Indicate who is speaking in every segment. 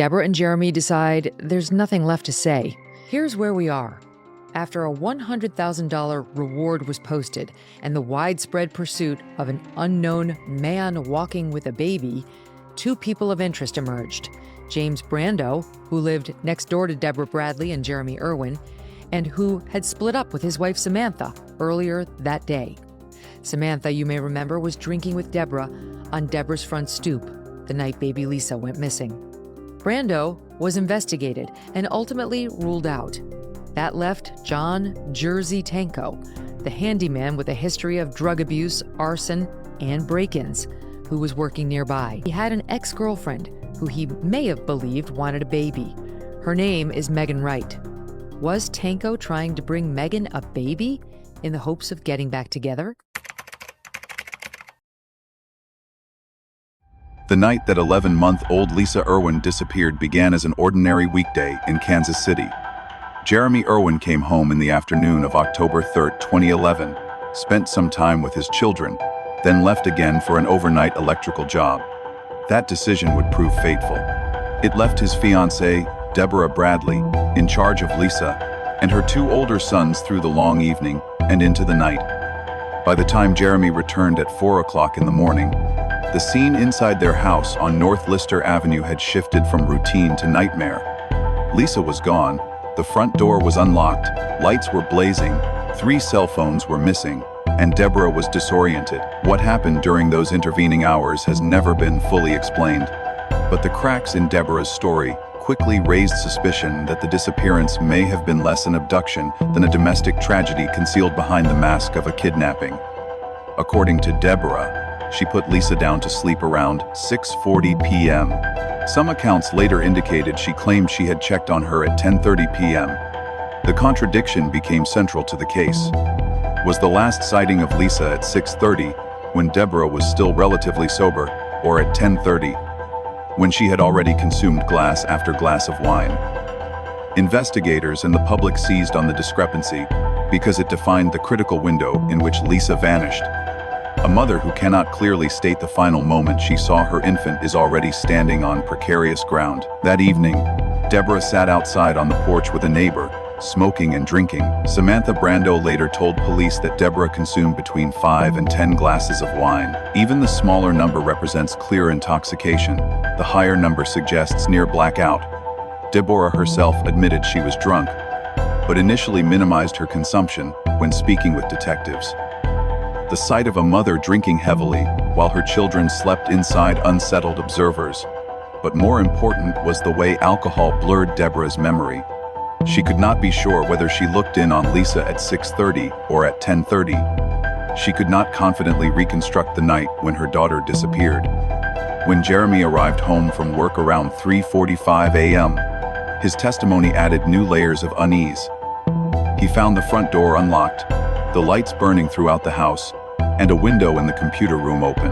Speaker 1: Deborah and Jeremy decide there's nothing left to say. Here's where we are. After a $100,000 reward was posted and the widespread pursuit of an unknown man walking with a baby, two people of interest emerged. James Brando, who lived next door to Deborah Bradley and Jeremy Irwin, and who had split up with his wife Samantha earlier that day. Samantha, you may remember, was drinking with Deborah on Deborah's front stoop the night baby Lisa went missing. Brando was investigated and ultimately ruled out. That left John Jersey Tanko, the handyman with a history of drug abuse, arson, and break-ins, who was working nearby. He had an ex-girlfriend who he may have believed wanted a baby. Her name is Megan Wright. Was Tanko trying to bring Megan a baby in the hopes of getting back together?
Speaker 2: The night that 11-month-old Lisa Irwin disappeared began as an ordinary weekday in Kansas City. Jeremy Irwin came home in the afternoon of October 3, 2011, spent some time with his children, then left again for an overnight electrical job. That decision would prove fateful. It left his fiancée, Deborah Bradley, in charge of Lisa and her two older sons through the long evening and into the night. By the time Jeremy returned at 4 o'clock in the morning, the scene inside their house on North Lister Avenue had shifted from routine to nightmare. Lisa was gone, the front door was unlocked, lights were blazing, 3 cell phones were missing, and Deborah was disoriented. What happened during those intervening hours has never been fully explained. But the cracks in Deborah's story quickly raised suspicion that the disappearance may have been less an abduction than a domestic tragedy concealed behind the mask of a kidnapping. According to Deborah, she put Lisa down to sleep around 6:40 p.m. Some accounts later indicated she claimed she had checked on her at 10:30 p.m. The contradiction became central to the case. Was the last sighting of Lisa at 6:30, when Deborah was still relatively sober, or at 10:30, when she had already consumed glass after glass of wine? Investigators and the public seized on the discrepancy because it defined the critical window in which Lisa vanished. A mother who cannot clearly state the final moment she saw her infant is already standing on precarious ground. That evening, Deborah sat outside on the porch with a neighbor, smoking and drinking. Samantha Brando later told police that Deborah consumed between 5 and 10 glasses of wine. Even the smaller number represents clear intoxication. The higher number suggests near blackout. Deborah herself admitted she was drunk, but initially minimized her consumption when speaking with detectives. The sight of a mother drinking heavily while her children slept inside unsettled observers. But more important was the way alcohol blurred Deborah's memory. She could not be sure whether she looked in on Lisa at 6:30 or at 10:30. She could not confidently reconstruct the night when her daughter disappeared. When Jeremy arrived home from work around 3:45 a.m., his testimony added new layers of unease. He found the front door unlocked, the lights burning throughout the house, and a window in the computer room open.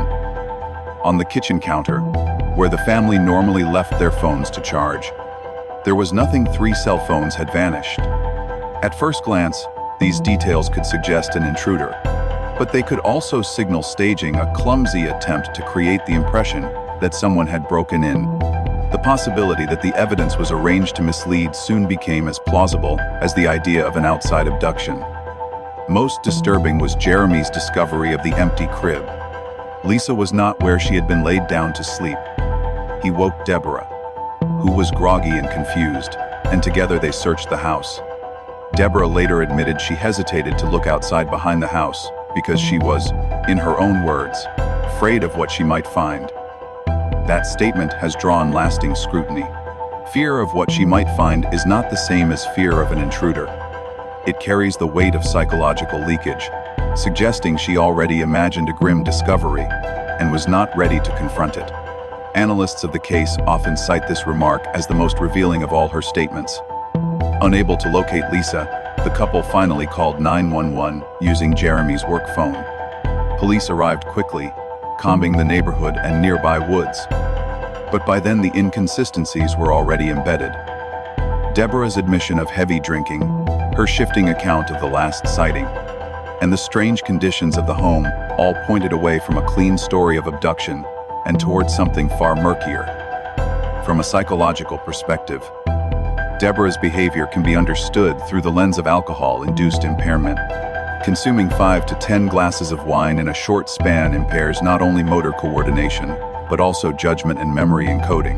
Speaker 2: On the kitchen counter, where the family normally left their phones to charge, there was nothing. 3 cell phones had vanished. At first glance, these details could suggest an intruder, but they could also signal staging a clumsy attempt to create the impression that someone had broken in. The possibility that the evidence was arranged to mislead soon became as plausible as the idea of an outside abduction. Most disturbing was Jeremy's discovery of the empty crib. Lisa was not where she had been laid down to sleep. He woke Deborah, who was groggy and confused, and together they searched the house. Deborah later admitted she hesitated to look outside behind the house because she was, in her own words, afraid of what she might find. That statement has drawn lasting scrutiny. Fear of what she might find is not the same as fear of an intruder. It carries the weight of psychological leakage, suggesting she already imagined a grim discovery and was not ready to confront it. Analysts of the case often cite this remark as the most revealing of all her statements. Unable to locate Lisa, the couple finally called 911 using Jeremy's work phone. Police arrived quickly, combing the neighborhood and nearby woods. But by then the inconsistencies were already embedded. Deborah's admission of heavy drinking, her shifting account of the last sighting, and the strange conditions of the home all pointed away from a clean story of abduction and towards something far murkier. From a psychological perspective, Deborah's behavior can be understood through the lens of alcohol-induced impairment. Consuming 5 to 10 glasses of wine in a short span impairs not only motor coordination, but also judgment and memory encoding.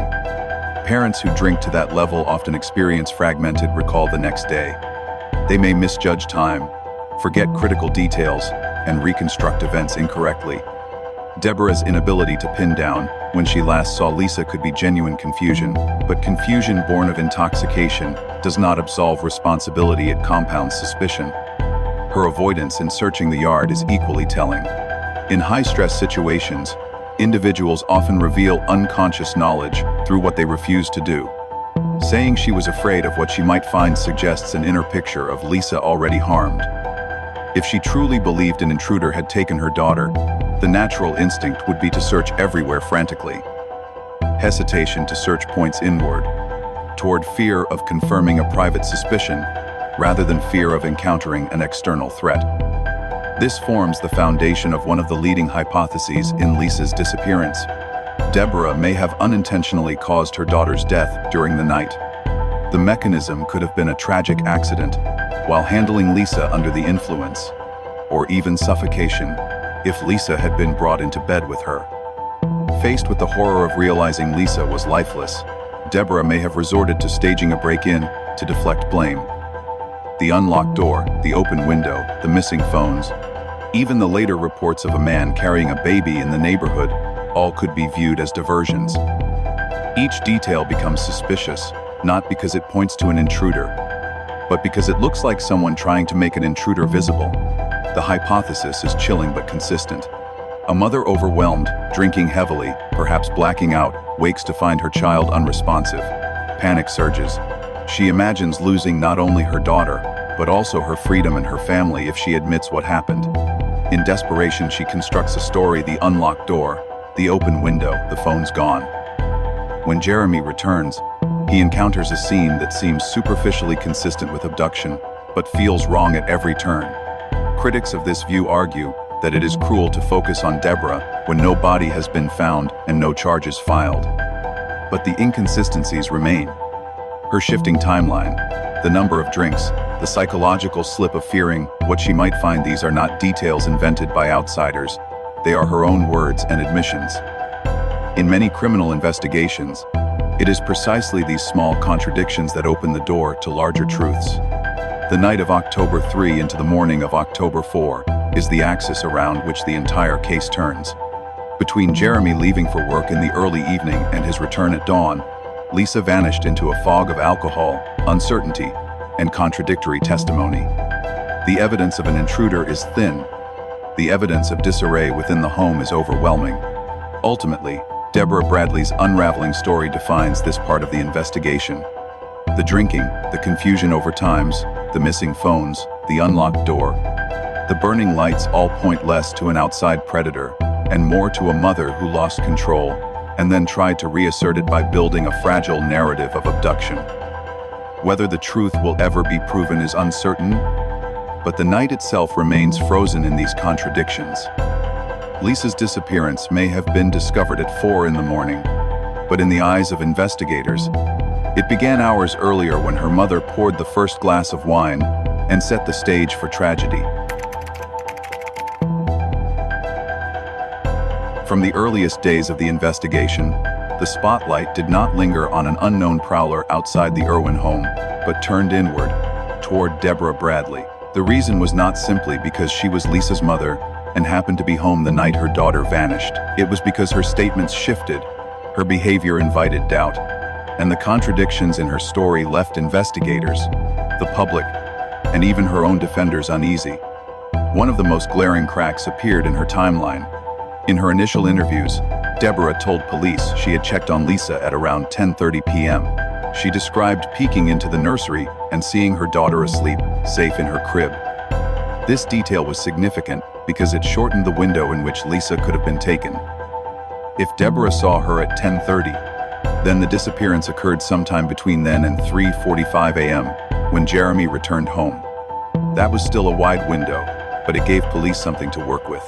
Speaker 2: Parents who drink to that level often experience fragmented recall the next day. They may misjudge time, forget critical details, and reconstruct events incorrectly. Deborah's inability to pin down when she last saw Lisa could be genuine confusion, but confusion born of intoxication does not absolve responsibility, it compounds suspicion. Her avoidance in searching the yard is equally telling. In high-stress situations, individuals often reveal unconscious knowledge through what they refuse to do. Saying she was afraid of what she might find suggests an inner picture of Lisa already harmed. If she truly believed an intruder had taken her daughter, the natural instinct would be to search everywhere frantically. Hesitation to search points inward, toward fear of confirming a private suspicion, rather than fear of encountering an external threat. This forms the foundation of one of the leading hypotheses in Lisa's disappearance. Deborah may have unintentionally caused her daughter's death during the night. The mechanism could have been a tragic accident, while handling Lisa under the influence, or even suffocation, if Lisa had been brought into bed with her. Faced with the horror of realizing Lisa was lifeless, Deborah may have resorted to staging a break-in to deflect blame. The unlocked door, the open window, the missing phones, even the later reports of a man carrying a baby in the neighborhood, all could be viewed as diversions. Each detail becomes suspicious, not because it points to an intruder, but because it looks like someone trying to make an intruder visible. The hypothesis is chilling but consistent. A mother overwhelmed, drinking heavily, perhaps blacking out, wakes to find her child unresponsive. Panic surges. She imagines losing not only her daughter, but also her freedom and her family if she admits what happened. In desperation, she constructs a story: the unlocked door, the open window, the phone's gone. When Jeremy returns, he encounters a scene that seems superficially consistent with abduction, but feels wrong at every turn. Critics of this view argue that it is cruel to focus on Deborah when no body has been found and no charges filed. But the inconsistencies remain. Her shifting timeline, the number of drinks, the psychological slip of fearing what she might find. These are not details invented by outsiders. They are her own words and admissions. In many criminal investigations, it is precisely these small contradictions that open the door to larger truths. The night of October 3 into the morning of October 4 is the axis around which the entire case turns. Between Jeremy leaving for work in the early evening and his return at dawn, Lisa vanished into a fog of alcohol, uncertainty, and contradictory testimony. The evidence of an intruder is thin. The evidence of disarray within the home is overwhelming. Ultimately, Deborah Bradley's unraveling story defines this part of the investigation. The drinking, the confusion over times, the missing phones, the unlocked door, the burning lights all point less to an outside predator and more to a mother who lost control and then tried to reassert it by building a fragile narrative of abduction. Whether the truth will ever be proven is uncertain, but the night itself remains frozen in these contradictions. Lisa's disappearance may have been discovered at 4 in the morning, but in the eyes of investigators, it began hours earlier when her mother poured the first glass of wine and set the stage for tragedy. From the earliest days of the investigation, the spotlight did not linger on an unknown prowler outside the Irwin home, but turned inward, toward Deborah Bradley. The reason was not simply because she was Lisa's mother and happened to be home the night her daughter vanished. It was because her statements shifted, her behavior invited doubt, and the contradictions in her story left investigators, the public, and even her own defenders uneasy. One of the most glaring cracks appeared in her timeline. In her initial interviews, Deborah told police she had checked on Lisa at around 10:30 p.m. She described peeking into the nursery and seeing her daughter asleep, safe in her crib. This detail was significant because it shortened the window in which Lisa could have been taken. If Deborah saw her at 10:30, then the disappearance occurred sometime between then and 3:45 a.m. when Jeremy returned home. That was still a wide window, but it gave police something to work with.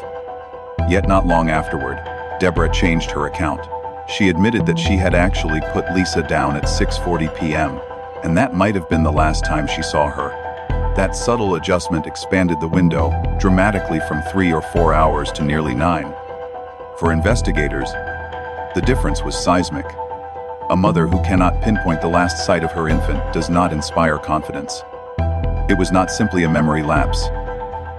Speaker 2: Yet not long afterward, Deborah changed her account. She admitted that she had actually put Lisa down at 6:40 p.m., and that might have been the last time she saw her. That subtle adjustment expanded the window dramatically from 3 or 4 hours to nearly 9. For investigators, the difference was seismic. A mother who cannot pinpoint the last sight of her infant does not inspire confidence. It was not simply a memory lapse.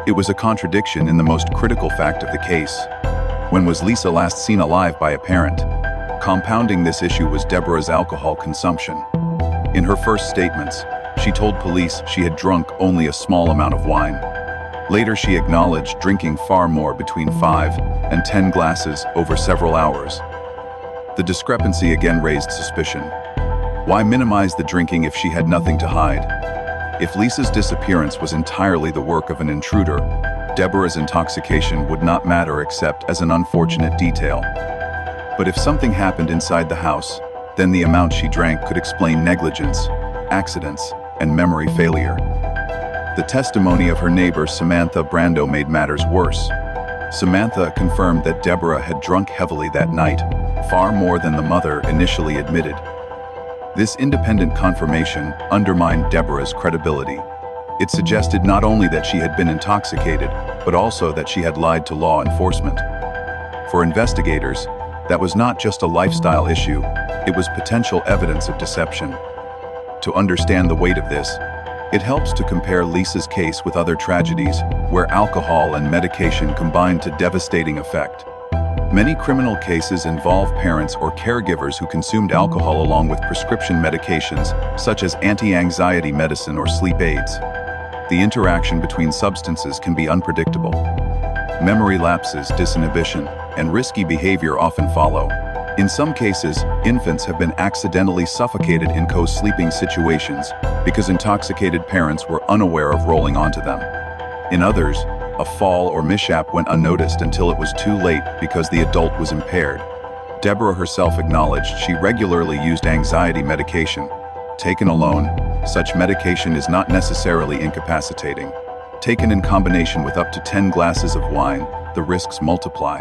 Speaker 2: It was a contradiction in the most critical fact of the case. When was Lisa last seen alive by a parent? Compounding this issue was Deborah's alcohol consumption. In her first statements, she told police she had drunk only a small amount of wine. Later, she acknowledged drinking far more, between 5 and 10 glasses over several hours. The discrepancy again raised suspicion. Why minimize the drinking if she had nothing to hide? If Lisa's disappearance was entirely the work of an intruder, Deborah's intoxication would not matter except as an unfortunate detail. But if something happened inside the house, then the amount she drank could explain negligence, accidents, and memory failure. The testimony of her neighbor Samantha Brando made matters worse. Samantha confirmed that Deborah had drunk heavily that night, far more than the mother initially admitted. This independent confirmation undermined Deborah's credibility. It suggested not only that she had been intoxicated, but also that she had lied to law enforcement. For investigators, that was not just a lifestyle issue, it was potential evidence of deception. To understand the weight of this, it helps to compare Lisa's case with other tragedies where alcohol and medication combined to devastating effect. Many criminal cases involve parents or caregivers who consumed alcohol along with prescription medications, such as anti-anxiety medicine or sleep aids. The interaction between substances can be unpredictable. Memory lapses, disinhibition, and risky behavior often follow. In some cases, infants have been accidentally suffocated in co-sleeping situations because intoxicated parents were unaware of rolling onto them. In others, a fall or mishap went unnoticed until it was too late because the adult was impaired. Deborah herself acknowledged she regularly used anxiety medication. Taken alone, such medication is not necessarily incapacitating. Taken in combination with up to 10 glasses of wine, the risks multiply.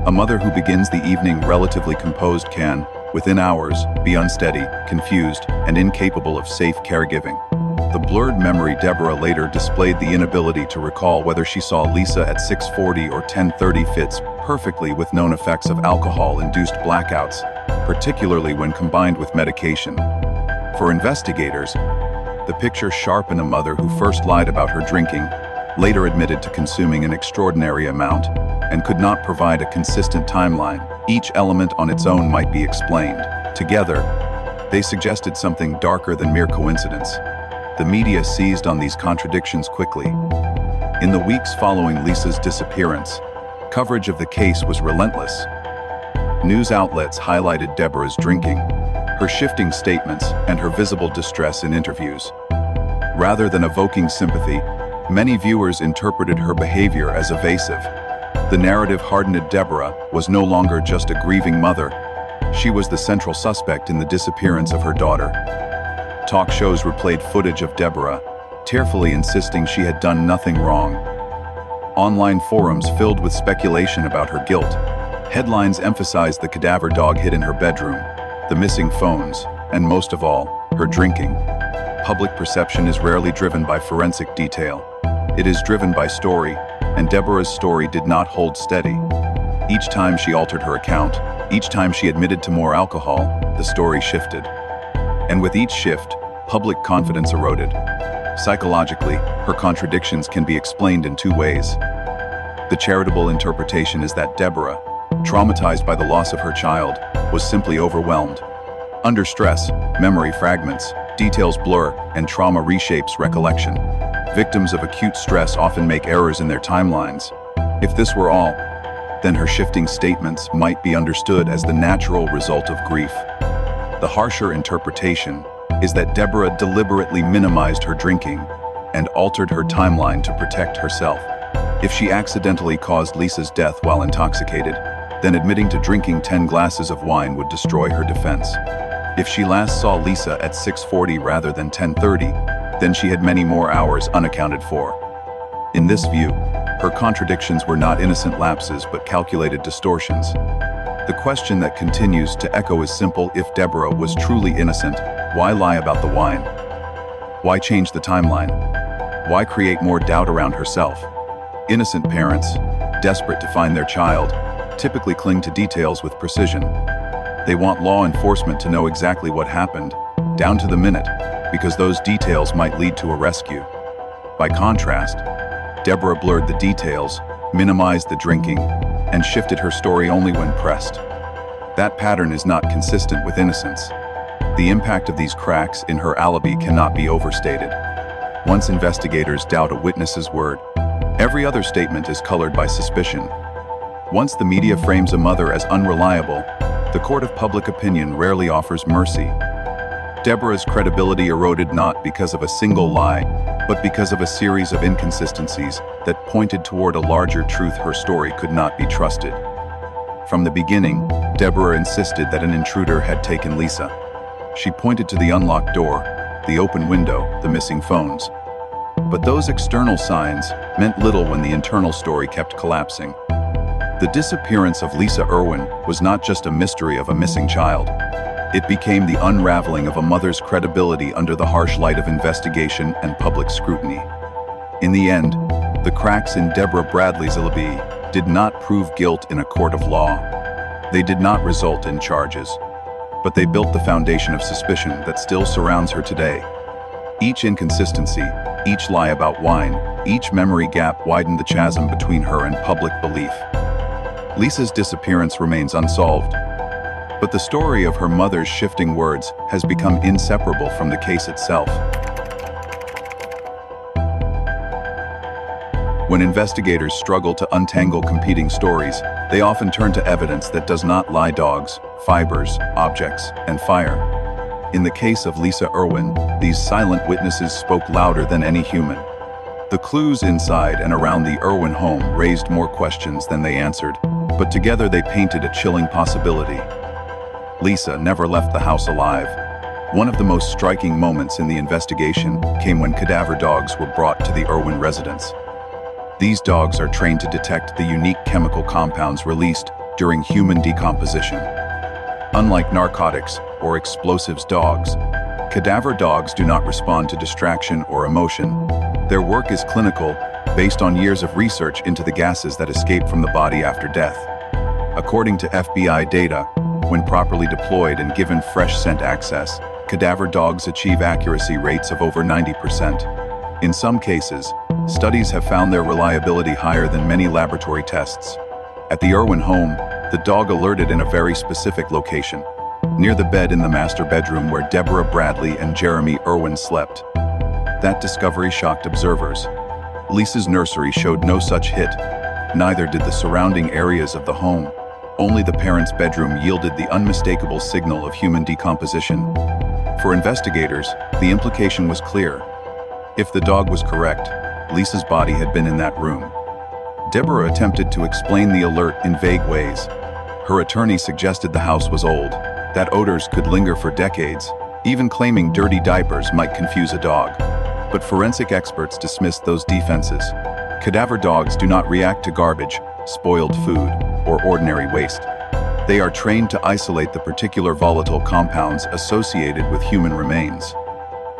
Speaker 2: A mother who begins the evening relatively composed can, within hours, be unsteady, confused, and incapable of safe caregiving. The blurred memory Deborah later displayed the inability to recall whether she saw Lisa at 6:40 or 10:30 fits perfectly with known effects of alcohol-induced blackouts, particularly when combined with medication. For investigators, the picture sharpened a mother who first lied about her drinking, later admitted to consuming an extraordinary amount, and could not provide a consistent timeline. Each element on its own might be explained. Together, they suggested something darker than mere coincidence. The media seized on these contradictions quickly. In the weeks following Lisa's disappearance, coverage of the case was relentless. News outlets highlighted Deborah's drinking, her shifting statements, and her visible distress in interviews. Rather than evoking sympathy, many viewers interpreted her behavior as evasive. The narrative hardened Deborah was no longer just a grieving mother. She was the central suspect in the disappearance of her daughter. Talk shows replayed footage of Deborah, tearfully insisting she had done nothing wrong. Online forums filled with speculation about her guilt. Headlines emphasized the cadaver dog hid in her bedroom, the missing phones, and most of all, her drinking. Public perception is rarely driven by forensic detail. It is driven by story, and Deborah's story did not hold steady. Each time she altered her account, each time she admitted to more alcohol, the story shifted. And with each shift, public confidence eroded. Psychologically, her contradictions can be explained in two ways. The charitable interpretation is that Deborah, traumatized by the loss of her child, was simply overwhelmed. Under stress, memory fragments, details blur, and trauma reshapes recollection. Victims of acute stress often make errors in their timelines. If this were all, then her shifting statements might be understood as the natural result of grief. The harsher interpretation is that Deborah deliberately minimized her drinking and altered her timeline to protect herself. If she accidentally caused Lisa's death while intoxicated, then admitting to drinking 10 glasses of wine would destroy her defense. If she last saw Lisa at 6:40 rather than 10:30, then she had many more hours unaccounted for. In this view, her contradictions were not innocent lapses but calculated distortions. The question that continues to echo is simple: if Deborah was truly innocent, why lie about the wine? Why change the timeline? Why create more doubt around herself? Innocent parents, desperate to find their child, typically cling to details with precision. They want law enforcement to know exactly what happened, down to the minute, because those details might lead to a rescue. By contrast, Deborah blurred the details, minimized the drinking, and shifted her story only when pressed. That pattern is not consistent with innocence. The impact of these cracks in her alibi cannot be overstated. Once investigators doubt a witness's word, every other statement is colored by suspicion. Once the media frames a mother as unreliable, the court of public opinion rarely offers mercy. Deborah's credibility eroded not because of a single lie, but because of a series of inconsistencies that pointed toward a larger truth: her story could not be trusted. From the beginning, Deborah insisted that an intruder had taken Lisa. She pointed to the unlocked door, the open window, the missing phones. But those external signs meant little when the internal story kept collapsing. The disappearance of Lisa Irwin was not just a mystery of a missing child. It became the unraveling of a mother's credibility under the harsh light of investigation and public scrutiny. In the end, the cracks in Deborah Bradley's alibi did not prove guilt in a court of law. They did not result in charges, but they built the foundation of suspicion that still surrounds her today. Each inconsistency, each lie about wine, each memory gap widened the chasm between her and public belief. Lisa's disappearance remains unsolved, but the story of her mother's shifting words has become inseparable from the case itself. When investigators struggle to untangle competing stories, they often turn to evidence that does not lie: dogs, fibers, objects, and fire. In the case of Lisa Irwin, these silent witnesses spoke louder than any human. The clues inside and around the Irwin home raised more questions than they answered, but together they painted a chilling possibility. Lisa never left the house alive. One of the most striking moments in the investigation came when cadaver dogs were brought to the Irwin residence. These dogs are trained to detect the unique chemical compounds released during human decomposition. Unlike narcotics or explosives dogs, cadaver dogs do not respond to distraction or emotion. Their work is clinical, based on years of research into the gases that escape from the body after death. According to FBI data, when properly deployed and given fresh scent access, cadaver dogs achieve accuracy rates of over 90%. In some cases, studies have found their reliability higher than many laboratory tests. At the Irwin home, the dog alerted in a very specific location, near the bed in the master bedroom where Deborah Bradley and Jeremy Irwin slept. That discovery shocked observers. Lisa's nursery showed no such hit. Neither did the surrounding areas of the home. Only the parents' bedroom yielded the unmistakable signal of human decomposition. For investigators, the implication was clear. If the dog was correct, Lisa's body had been in that room. Deborah attempted to explain the alert in vague ways. Her attorney suggested the house was old, that odors could linger for decades, even claiming dirty diapers might confuse a dog. But forensic experts dismissed those defenses. Cadaver dogs do not react to garbage, spoiled food, or ordinary waste. They are trained to isolate the particular volatile compounds associated with human remains.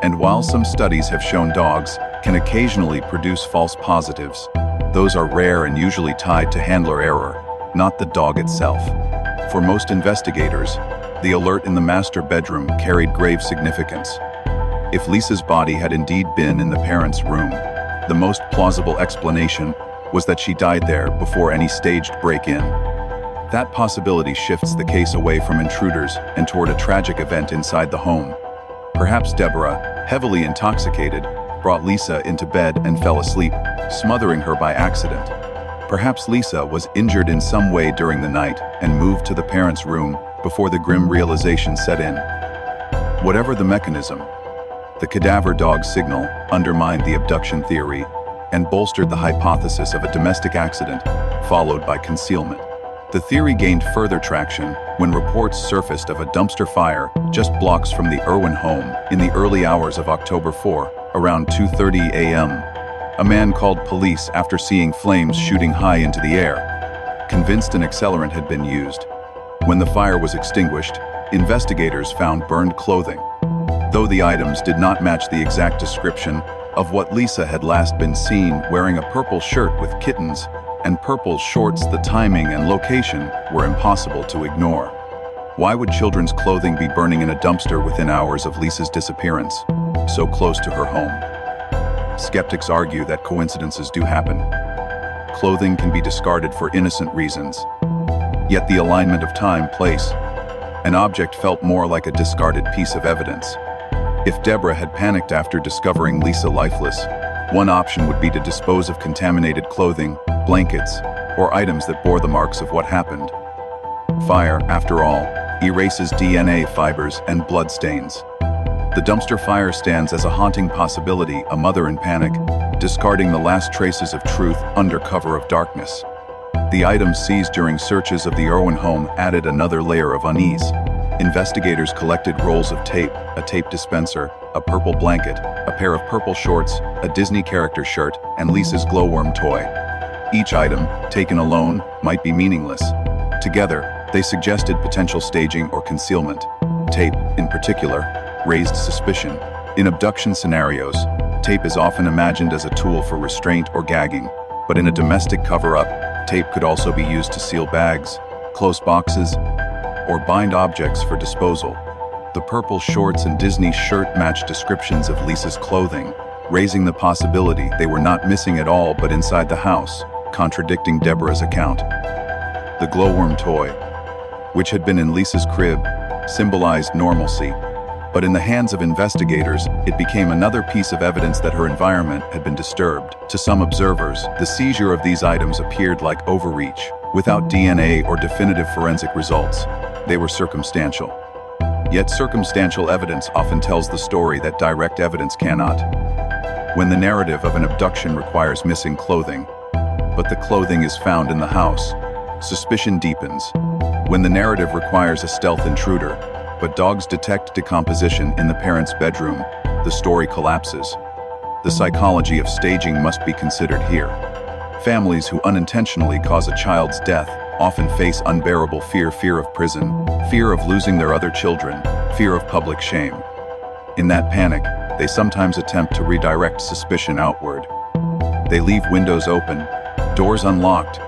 Speaker 2: And while some studies have shown dogs can occasionally produce false positives, those are rare and usually tied to handler error, not the dog itself. For most investigators, the alert in the master bedroom carried grave significance. If Lisa's body had indeed been in the parents' room, the most plausible explanation was that she died there before any staged break-in. That possibility shifts the case away from intruders and toward a tragic event inside the home. Perhaps Deborah, heavily intoxicated, brought Lisa into bed and fell asleep, smothering her by accident. Perhaps Lisa was injured in some way during the night and moved to the parents' room before the grim realization set in. Whatever the mechanism, the cadaver dog signal undermined the abduction theory and bolstered the hypothesis of a domestic accident followed by concealment. The theory gained further traction when reports surfaced of a dumpster fire just blocks from the Irwin home in the early hours of October 4, around 2:30 a.m. A man called police after seeing flames shooting high into the air, convinced an accelerant had been used. When the fire was extinguished, investigators found burned clothing, though the items did not match the exact description of what Lisa had last been seen wearing. A purple shirt with kittens and purple shorts. The timing and location were impossible to ignore. Why would children's clothing be burning in a dumpster within hours of Lisa's disappearance, so close to her home? Skeptics argue that coincidences do happen. Clothing can be discarded for innocent reasons. Yet the alignment of time, place, and object felt more like a discarded piece of evidence. If Deborah had panicked after discovering Lisa lifeless, one option would be to dispose of contaminated clothing, blankets, or items that bore the marks of what happened. Fire, after all, erases DNA fibers and blood stains. The dumpster fire stands as a haunting possibility, a mother in panic, discarding the last traces of truth under cover of darkness. The items seized during searches of the Irwin home added another layer of unease. Investigators collected rolls of tape, a tape dispenser, a purple blanket, a pair of purple shorts, a Disney character shirt, and Lisa's glowworm toy. Each item, taken alone, might be meaningless. Together, they suggested potential staging or concealment. Tape, in particular, raised suspicion. In abduction scenarios, tape is often imagined as a tool for restraint or gagging, but in a domestic cover-up, tape could also be used to seal bags, close boxes, or bind objects for disposal. The purple shorts and Disney shirt matched descriptions of Lisa's clothing, raising the possibility they were not missing at all but inside the house, contradicting Deborah's account. The glowworm toy, which had been in Lisa's crib, symbolized normalcy, but in the hands of investigators, it became another piece of evidence that her environment had been disturbed. To some observers, the seizure of these items appeared like overreach, without DNA or definitive forensic results. They were circumstantial. Yet circumstantial evidence often tells the story that direct evidence cannot. When the narrative of an abduction requires missing clothing, but the clothing is found in the house, suspicion deepens. When the narrative requires a stealth intruder, but dogs detect decomposition in the parents' bedroom, the story collapses. The psychology of staging must be considered here. Families who unintentionally cause a child's death often face unbearable fear of prison, fear of losing their other children, fear of public shame. In that panic, they sometimes attempt to redirect suspicion outward. They leave windows open, doors unlocked,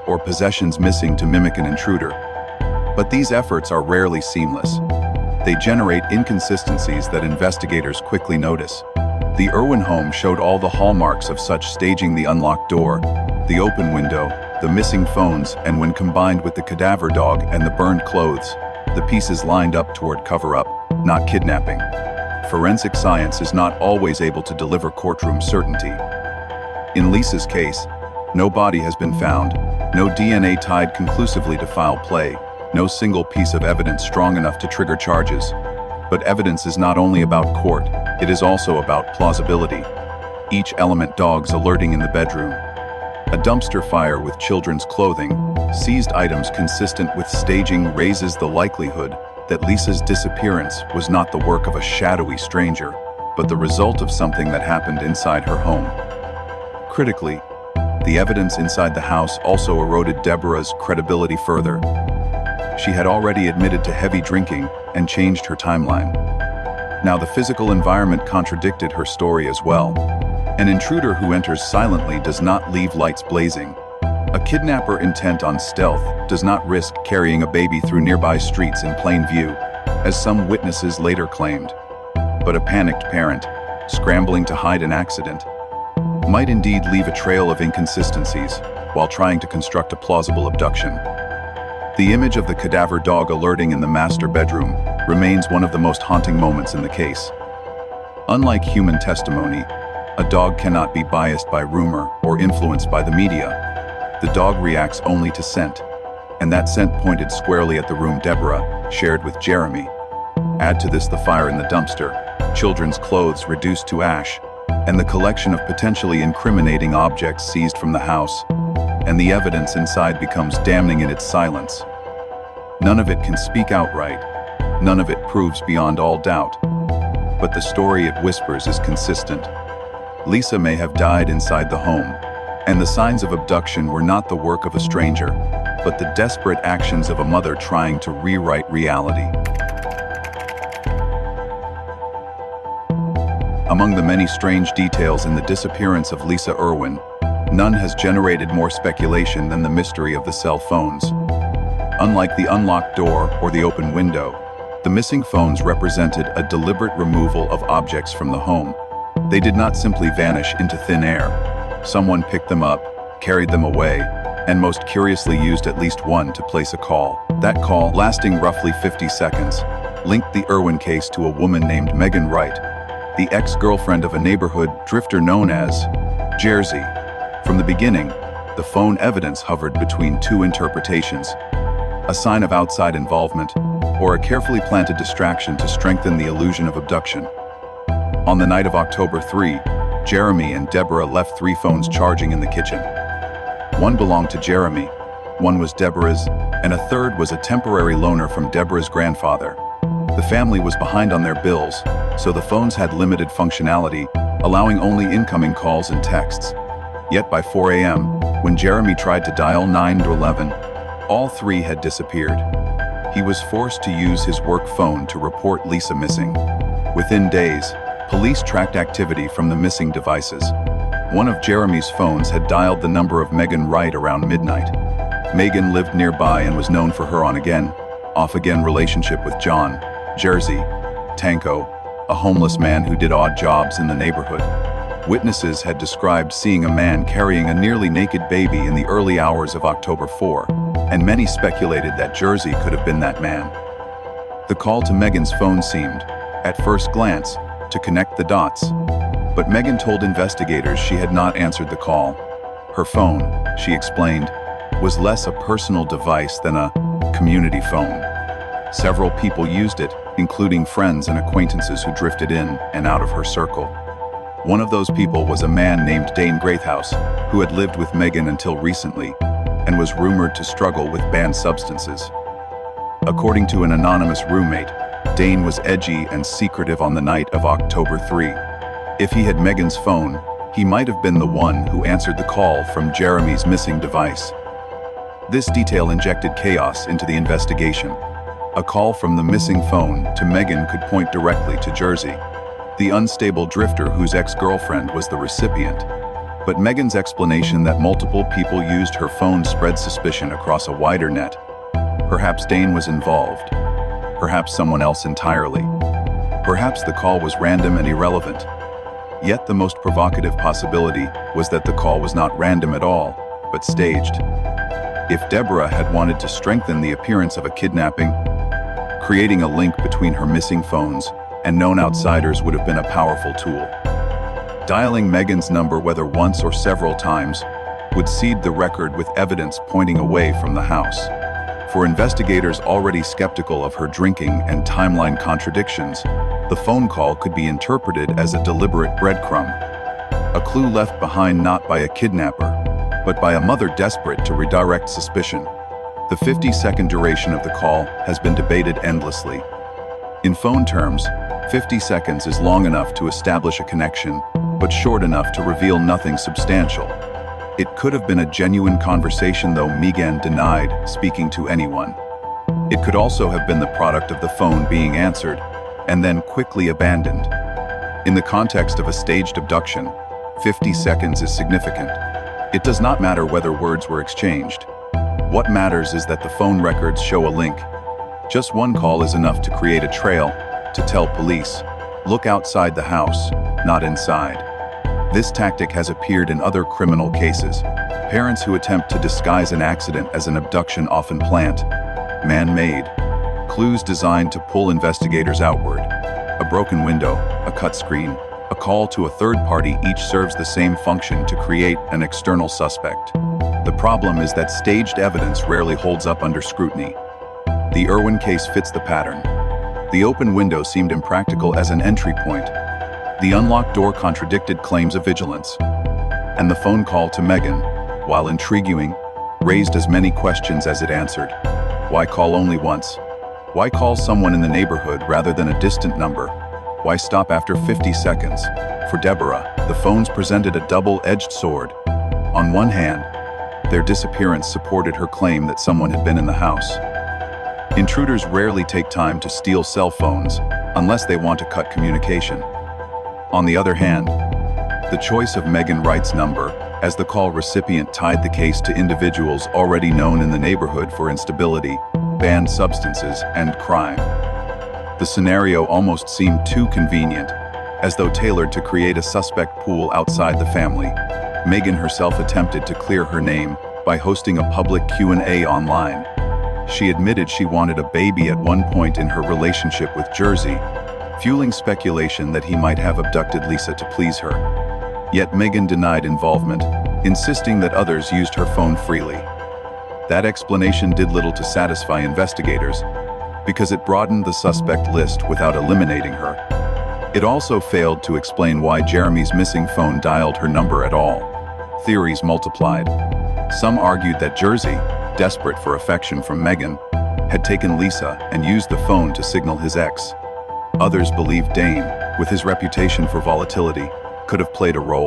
Speaker 2: or possessions missing to mimic an intruder. But these efforts are rarely seamless. They generate inconsistencies that investigators quickly notice. The Irwin home showed all the hallmarks of such staging: the unlocked door, the open window, the missing phones, and when combined with the cadaver dog and the burned clothes, the pieces lined up toward cover-up, not kidnapping. Forensic science is not always able to deliver courtroom certainty. In Lisa's case, no body has been found, no DNA tied conclusively to foul play, no single piece of evidence strong enough to trigger charges. But evidence is not only about court, it is also about plausibility. Each element: dogs alerting in the bedroom, a dumpster fire with children's clothing, seized items consistent with staging, raises the likelihood that Lisa's disappearance was not the work of a shadowy stranger, but the result of something that happened inside her home. Critically, the evidence inside the house also eroded Deborah's credibility further. She had already admitted to heavy drinking and changed her timeline. Now the physical environment contradicted her story as well. An intruder who enters silently does not leave lights blazing. A kidnapper intent on stealth does not risk carrying a baby through nearby streets in plain view, as some witnesses later claimed. But a panicked parent, scrambling to hide an accident, might indeed leave a trail of inconsistencies while trying to construct a plausible abduction. The image of the cadaver dog alerting in the master bedroom remains one of the most haunting moments in the case. Unlike human testimony, a dog cannot be biased by rumor or influenced by the media. The dog reacts only to scent, and that scent pointed squarely at the room Deborah shared with Jeremy. Add to this the fire in the dumpster, children's clothes reduced to ash, and the collection of potentially incriminating objects seized from the house, and the evidence inside becomes damning in its silence. None of it can speak outright, none of it proves beyond all doubt, but the story it whispers is consistent. Lisa may have died inside the home, and the signs of abduction were not the work of a stranger, but the desperate actions of a mother trying to rewrite reality. Among the many strange details in the disappearance of Lisa Irwin, none has generated more speculation than the mystery of the cell phones. Unlike the unlocked door or the open window, the missing phones represented a deliberate removal of objects from the home. They did not simply vanish into thin air. Someone picked them up, carried them away, and most curiously used at least one to place a call. That call, lasting roughly 50 seconds, linked the Irwin case to a woman named Megan Wright, the ex-girlfriend of a neighborhood drifter known as Jersey. From the beginning, the phone evidence hovered between two interpretations: a sign of outside involvement, or a carefully planted distraction to strengthen the illusion of abduction. On the night of October 3, Jeremy and Deborah left 3 phones charging in the kitchen. One belonged to Jeremy, one was Deborah's, and a third was a temporary loaner from Deborah's grandfather. The family was behind on their bills, so the phones had limited functionality, allowing only incoming calls and texts. Yet by 4 a.m., when Jeremy tried to dial 911, all 3 had disappeared. He was forced to use his work phone to report Lisa missing. Within days, police tracked activity from the missing devices. One of Jeremy's phones had dialed the number of Megan Wright around midnight. Megan lived nearby and was known for her on-again, off-again relationship with John, Jersey, Tanko, a homeless man who did odd jobs in the neighborhood. Witnesses had described seeing a man carrying a nearly naked baby in the early hours of October 4, and many speculated that Jersey could have been that man. The call to Megan's phone seemed, at first glance, to connect the dots, but Megan told investigators she had not answered the call. Her phone, she explained, was less a personal device than a community phone. Several people used it, including friends and acquaintances who drifted in and out of her circle. One of those people was a man named Dane Grathhouse, who had lived with Megan until recently, and was rumored to struggle with banned substances. According to an anonymous roommate, Dane was edgy and secretive on the night of October 3. If he had Megan's phone, he might have been the one who answered the call from Jeremy's missing device. This detail injected chaos into the investigation. A call from the missing phone to Megan could point directly to Jersey, the unstable drifter whose ex-girlfriend was the recipient. But Megan's explanation that multiple people used her phone spread suspicion across a wider net. Perhaps Dane was involved. Perhaps someone else entirely. Perhaps the call was random and irrelevant. Yet the most provocative possibility was that the call was not random at all, but staged. If Deborah had wanted to strengthen the appearance of a kidnapping, creating a link between her missing phones and known outsiders would have been a powerful tool. Dialing Megan's number, whether once or several times, would seed the record with evidence pointing away from the house. For investigators already skeptical of her drinking and timeline contradictions, the phone call could be interpreted as a deliberate breadcrumb, a clue left behind not by a kidnapper, but by a mother desperate to redirect suspicion. The 50-second duration of the call has been debated endlessly. In phone terms, 50 seconds is long enough to establish a connection, but short enough to reveal nothing substantial. It could have been a genuine conversation, though Megan denied speaking to anyone. It could also have been the product of the phone being answered and then quickly abandoned. In the context of a staged abduction, 50 seconds is significant. It does not matter whether words were exchanged. What matters is that the phone records show a link. Just one call is enough to create a trail, to tell police, look outside the house, not inside. This tactic has appeared in other criminal cases. Parents who attempt to disguise an accident as an abduction often plant, man-made, clues designed to pull investigators outward. A broken window, a cut screen, a call to a third party, each serves the same function to create an external suspect. The problem is that staged evidence rarely holds up under scrutiny. The Irwin case fits the pattern. The open window seemed impractical as an entry point. The unlocked door contradicted claims of vigilance. And the phone call to Megan, while intriguing, raised as many questions as it answered. Why call only once? Why call someone in the neighborhood rather than a distant number? Why stop after 50 seconds? For Deborah, the phones presented a double-edged sword. On one hand, Their disappearance supported her claim that someone had been in the house. Intruders rarely take time to steal cell phones unless they want to cut communication. On the other hand, the choice of Megan Wright's number as the call recipient tied the case to individuals already known in the neighborhood for instability, banned substances, and crime. The scenario almost seemed too convenient, as though tailored to create a suspect pool outside the family. Megan herself attempted to clear her name by hosting a public Q&A online. She admitted she wanted a baby at one point in her relationship with Jersey, fueling speculation that he might have abducted Lisa to please her. Yet Megan denied involvement, insisting that others used her phone freely. That explanation did little to satisfy investigators, because it broadened the suspect list without eliminating her. It also failed to explain why Jeremy's missing phone dialed her number at all. Theories multiplied. Some argued that Jersey, desperate for affection from Megan, had taken Lisa and used the phone to signal his ex. Others believed Dane, with his reputation for volatility, could have played a role.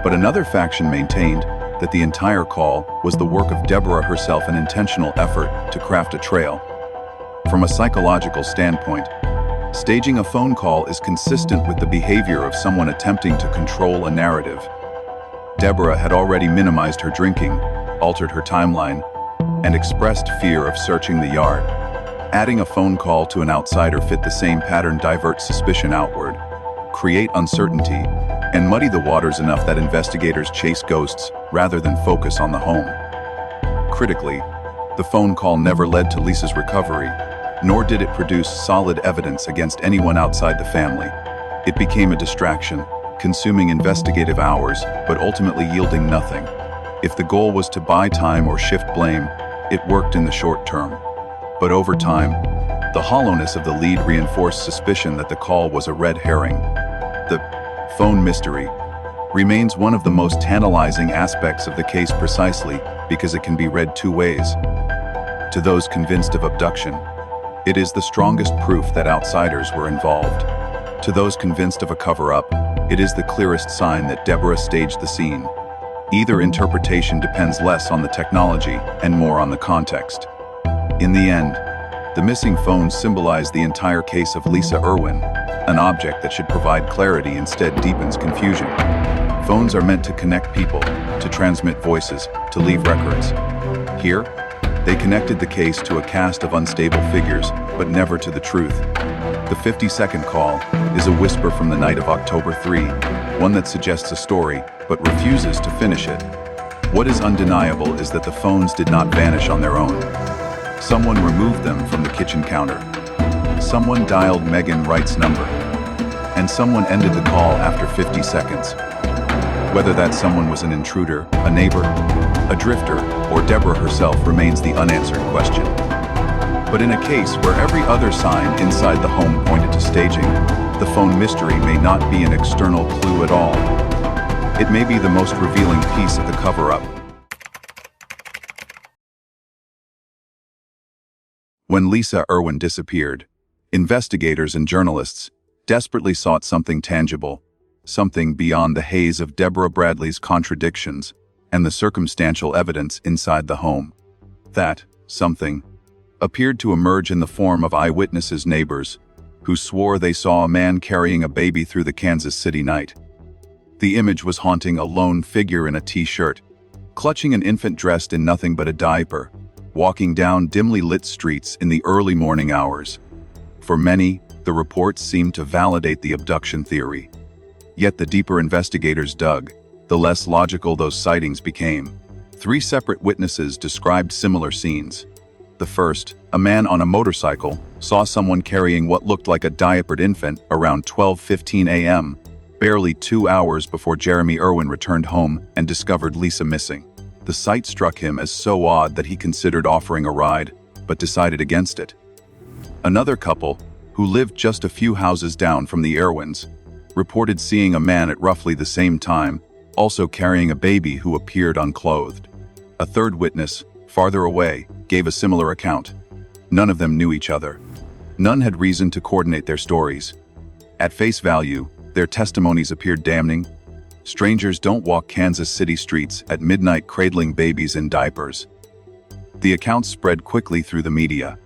Speaker 2: But another faction maintained that the entire call was the work of Deborah herself, an intentional effort to craft a trail. From a psychological standpoint, staging a phone call is consistent with the behavior of someone attempting to control a narrative. Deborah had already minimized her drinking, altered her timeline, and expressed fear of searching the yard. Adding a phone call to an outsider fit the same pattern: divert suspicion outward, create uncertainty, and muddy the waters enough that investigators chase ghosts rather than focus on the home. Critically, the phone call never led to Lisa's recovery, nor did it produce solid evidence against anyone outside the family. It became a distraction, consuming investigative hours, but ultimately yielding nothing. If the goal was to buy time or shift blame, it worked in the short term. But over time, the hollowness of the lead reinforced suspicion that the call was a red herring. The phone mystery remains one of the most tantalizing aspects of the case, precisely because it can be read two ways. To those convinced of abduction, it is the strongest proof that outsiders were involved. To those convinced of a cover-up, it is the clearest sign that Deborah staged the scene. Either interpretation depends less on the technology and more on the context. In the end, the missing phone symbolized the entire case of Lisa Irwin. An object that should provide clarity instead deepens confusion. Phones are meant to connect people, to transmit voices, to leave records. Here, they connected the case to a cast of unstable figures, but never to the truth. The 50-second call is a whisper from the night of October 3, one that suggests a story, but refuses to finish it. What is undeniable is that the phones did not vanish on their own. Someone removed them from the kitchen counter. Someone dialed Megan Wright's number. And someone ended the call after 50 seconds. Whether that someone was an intruder, a neighbor, a drifter, or Deborah herself remains the unanswered question. But in a case where every other sign inside the home pointed to staging, the phone mystery may not be an external clue at all. It may be the most revealing piece of the cover-up. When Lisa Irwin disappeared, investigators and journalists desperately sought something tangible, something beyond the haze of Deborah Bradley's contradictions and the circumstantial evidence inside the home. That something appeared to emerge in the form of eyewitnesses' neighbors who swore they saw a man carrying a baby through the Kansas City night. The image was haunting: a lone figure in a t-shirt, clutching an infant dressed in nothing but a diaper, walking down dimly lit streets in the early morning hours. For many, the reports seemed to validate the abduction theory. Yet the deeper investigators dug, the less logical those sightings became. 3 separate witnesses described similar scenes. The first, a man on a motorcycle, saw someone carrying what looked like a diapered infant around 12:15 a.m., barely 2 hours before Jeremy Irwin returned home and discovered Lisa missing. The sight struck him as so odd that he considered offering a ride, but decided against it. Another couple, who lived just a few houses down from the Irwins, reported seeing a man at roughly the same time, also carrying a baby who appeared unclothed. A third witness, farther away, gave a similar account. None of them knew each other. None had reason to coordinate their stories. At face value, their testimonies appeared damning, Strangers don't walk Kansas City streets at midnight cradling babies in diapers. The accounts spread quickly through the media.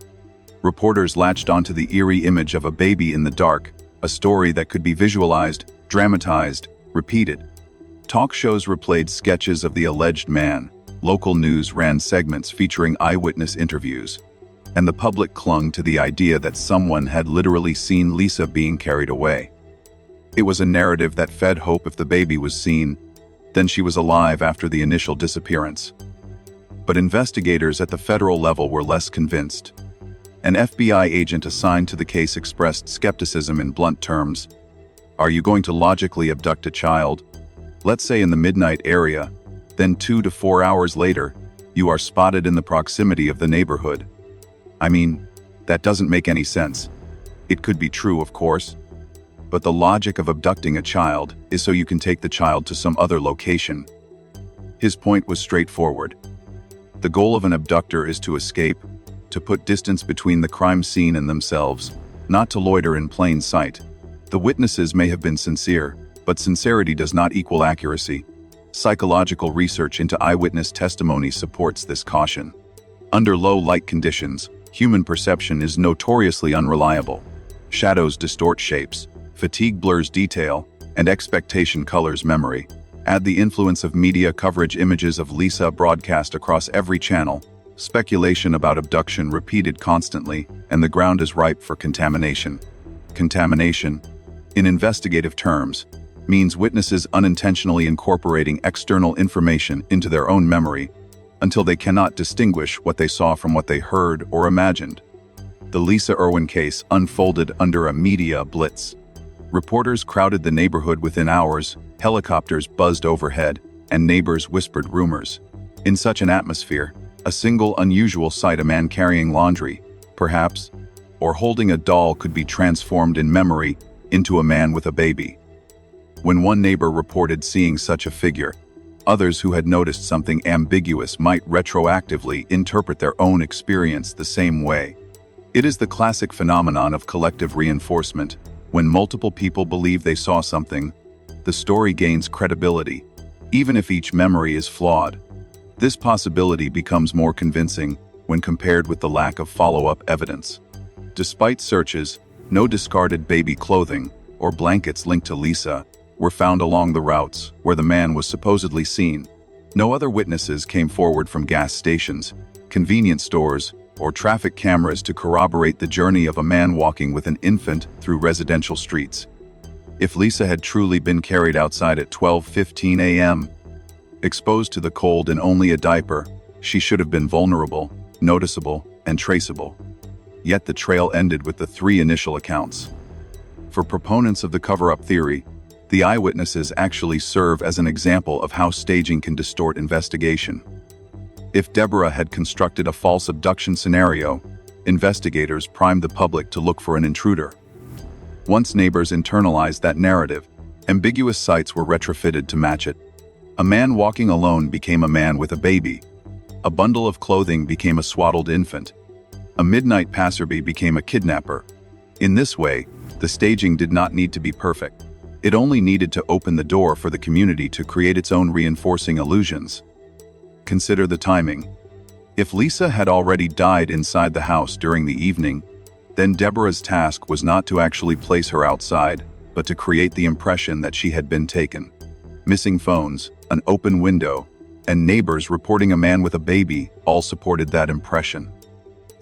Speaker 2: Reporters latched onto the eerie image of a baby in the dark, a story that could be visualized, dramatized, repeated. Talk shows replayed sketches of the alleged man, local news ran segments featuring eyewitness interviews, and the public clung to the idea that someone had literally seen Lisa being carried away. It was a narrative that fed hope. If the baby was seen, then she was alive after the initial disappearance. But investigators at the federal level were less convinced. An FBI agent assigned to the case expressed skepticism in blunt terms. Are you going to logically abduct a child, let's say in the midnight area, then 2 to 4 hours later, you are spotted in the proximity of the neighborhood? I mean, that doesn't make any sense. It could be true, of course, but the logic of abducting a child is so you can take the child to some other location. His point was straightforward. The goal of an abductor is to escape, to put distance between the crime scene and themselves, not to loiter in plain sight. The witnesses may have been sincere, but sincerity does not equal accuracy. Psychological research into eyewitness testimony supports this caution. Under low light conditions, human perception is notoriously unreliable. Shadows distort shapes, fatigue blurs detail, and expectation colors memory. Add the influence of media coverage, images of Lisa broadcast across every channel, speculation about abduction repeated constantly, and the ground is ripe for contamination. Contamination, in investigative terms, means witnesses unintentionally incorporating external information into their own memory until they cannot distinguish what they saw from what they heard or imagined. The Lisa Irwin case unfolded under a media blitz. Reporters crowded the neighborhood within hours, helicopters buzzed overhead, and neighbors whispered rumors. In such an atmosphere, a single unusual sight, a man carrying laundry, perhaps, or holding a doll, could be transformed in memory into a man with a baby. When one neighbor reported seeing such a figure, others who had noticed something ambiguous might retroactively interpret their own experience the same way. It is the classic phenomenon of collective reinforcement. When multiple people believe they saw something, the story gains credibility, even if each memory is flawed. This possibility becomes more convincing when compared with the lack of follow-up evidence. Despite searches, no discarded baby clothing or blankets linked to Lisa were found along the routes where the man was supposedly seen. No other witnesses came forward from gas stations, convenience stores, or traffic cameras to corroborate the journey of a man walking with an infant through residential streets. If Lisa had truly been carried outside at 12:15 a.m., exposed to the cold in only a diaper, she should have been vulnerable, noticeable, and traceable. Yet the trail ended with the 3 initial accounts. For proponents of the cover-up theory, the eyewitnesses actually serve as an example of how staging can distort investigation. If Deborah had constructed a false abduction scenario, investigators primed the public to look for an intruder. Once neighbors internalized that narrative, ambiguous sites were retrofitted to match it. A man walking alone became a man with a baby. A bundle of clothing became a swaddled infant. A midnight passerby became a kidnapper. In this way, the staging did not need to be perfect. It only needed to open the door for the community to create its own reinforcing illusions. Consider the timing. If Lisa had already died inside the house during the evening, then Deborah's task was not to actually place her outside, but to create the impression that she had been taken. Missing phones, an open window, and neighbors reporting a man with a baby all supported that impression.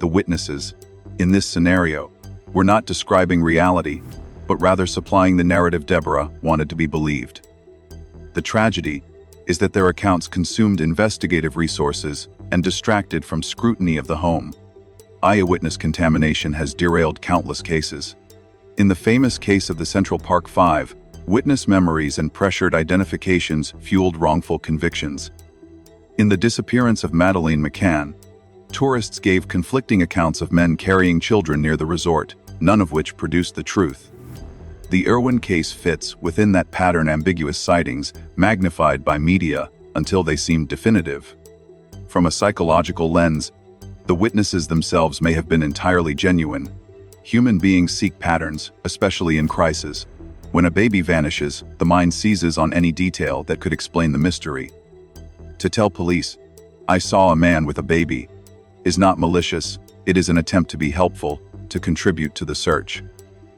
Speaker 2: The witnesses, in this scenario, were not describing reality, but rather supplying the narrative Deborah wanted to be believed. The tragedy is that their accounts consumed investigative resources and distracted from scrutiny of the home. Eyewitness contamination has derailed countless cases. In the famous case of the Central Park Five, witness memories and pressured identifications fueled wrongful convictions. In the disappearance of Madeleine McCann, tourists gave conflicting accounts of men carrying children near the resort, none of which produced the truth. The Irwin case fits within that pattern, ambiguous sightings magnified by media until they seemed definitive. From a psychological lens, the witnesses themselves may have been entirely genuine. Human beings seek patterns, especially in crisis. When a baby vanishes, the mind seizes on any detail that could explain the mystery. To tell police, "I saw a man with a baby," is not malicious, it is an attempt to be helpful, to contribute to the search.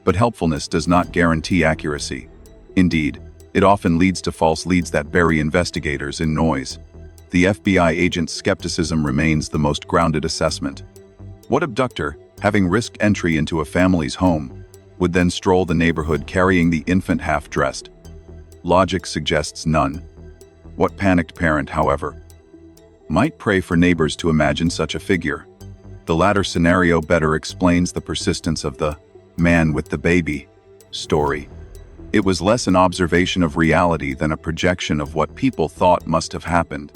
Speaker 2: But helpfulness does not guarantee accuracy. Indeed, it often leads to false leads that bury investigators in noise. The FBI agent's skepticism remains the most grounded assessment. What abductor, having risked entry into a family's home, would then stroll the neighborhood carrying the infant half-dressed? Logic suggests none. What panicked parent, however, might pray for neighbors to imagine such a figure? The latter scenario better explains the persistence of the "man with the baby" story. It was less an observation of reality than a projection of what people thought must have happened.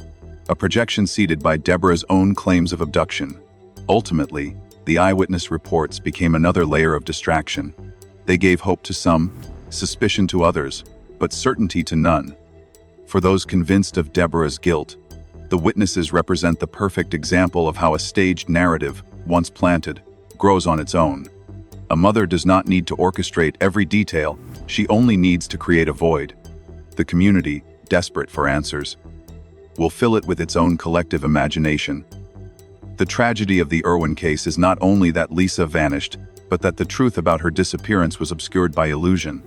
Speaker 2: A projection seeded by Deborah's own claims of abduction. Ultimately, the eyewitness reports became another layer of distraction. They gave hope to some, suspicion to others, but certainty to none. For those convinced of Deborah's guilt, the witnesses represent the perfect example of how a staged narrative, once planted, grows on its own. A mother does not need to orchestrate every detail, she only needs to create a void. The community, desperate for answers, will fill it with its own collective imagination. The tragedy of the Irwin case is not only that Lisa vanished, but that the truth about her disappearance was obscured by illusion.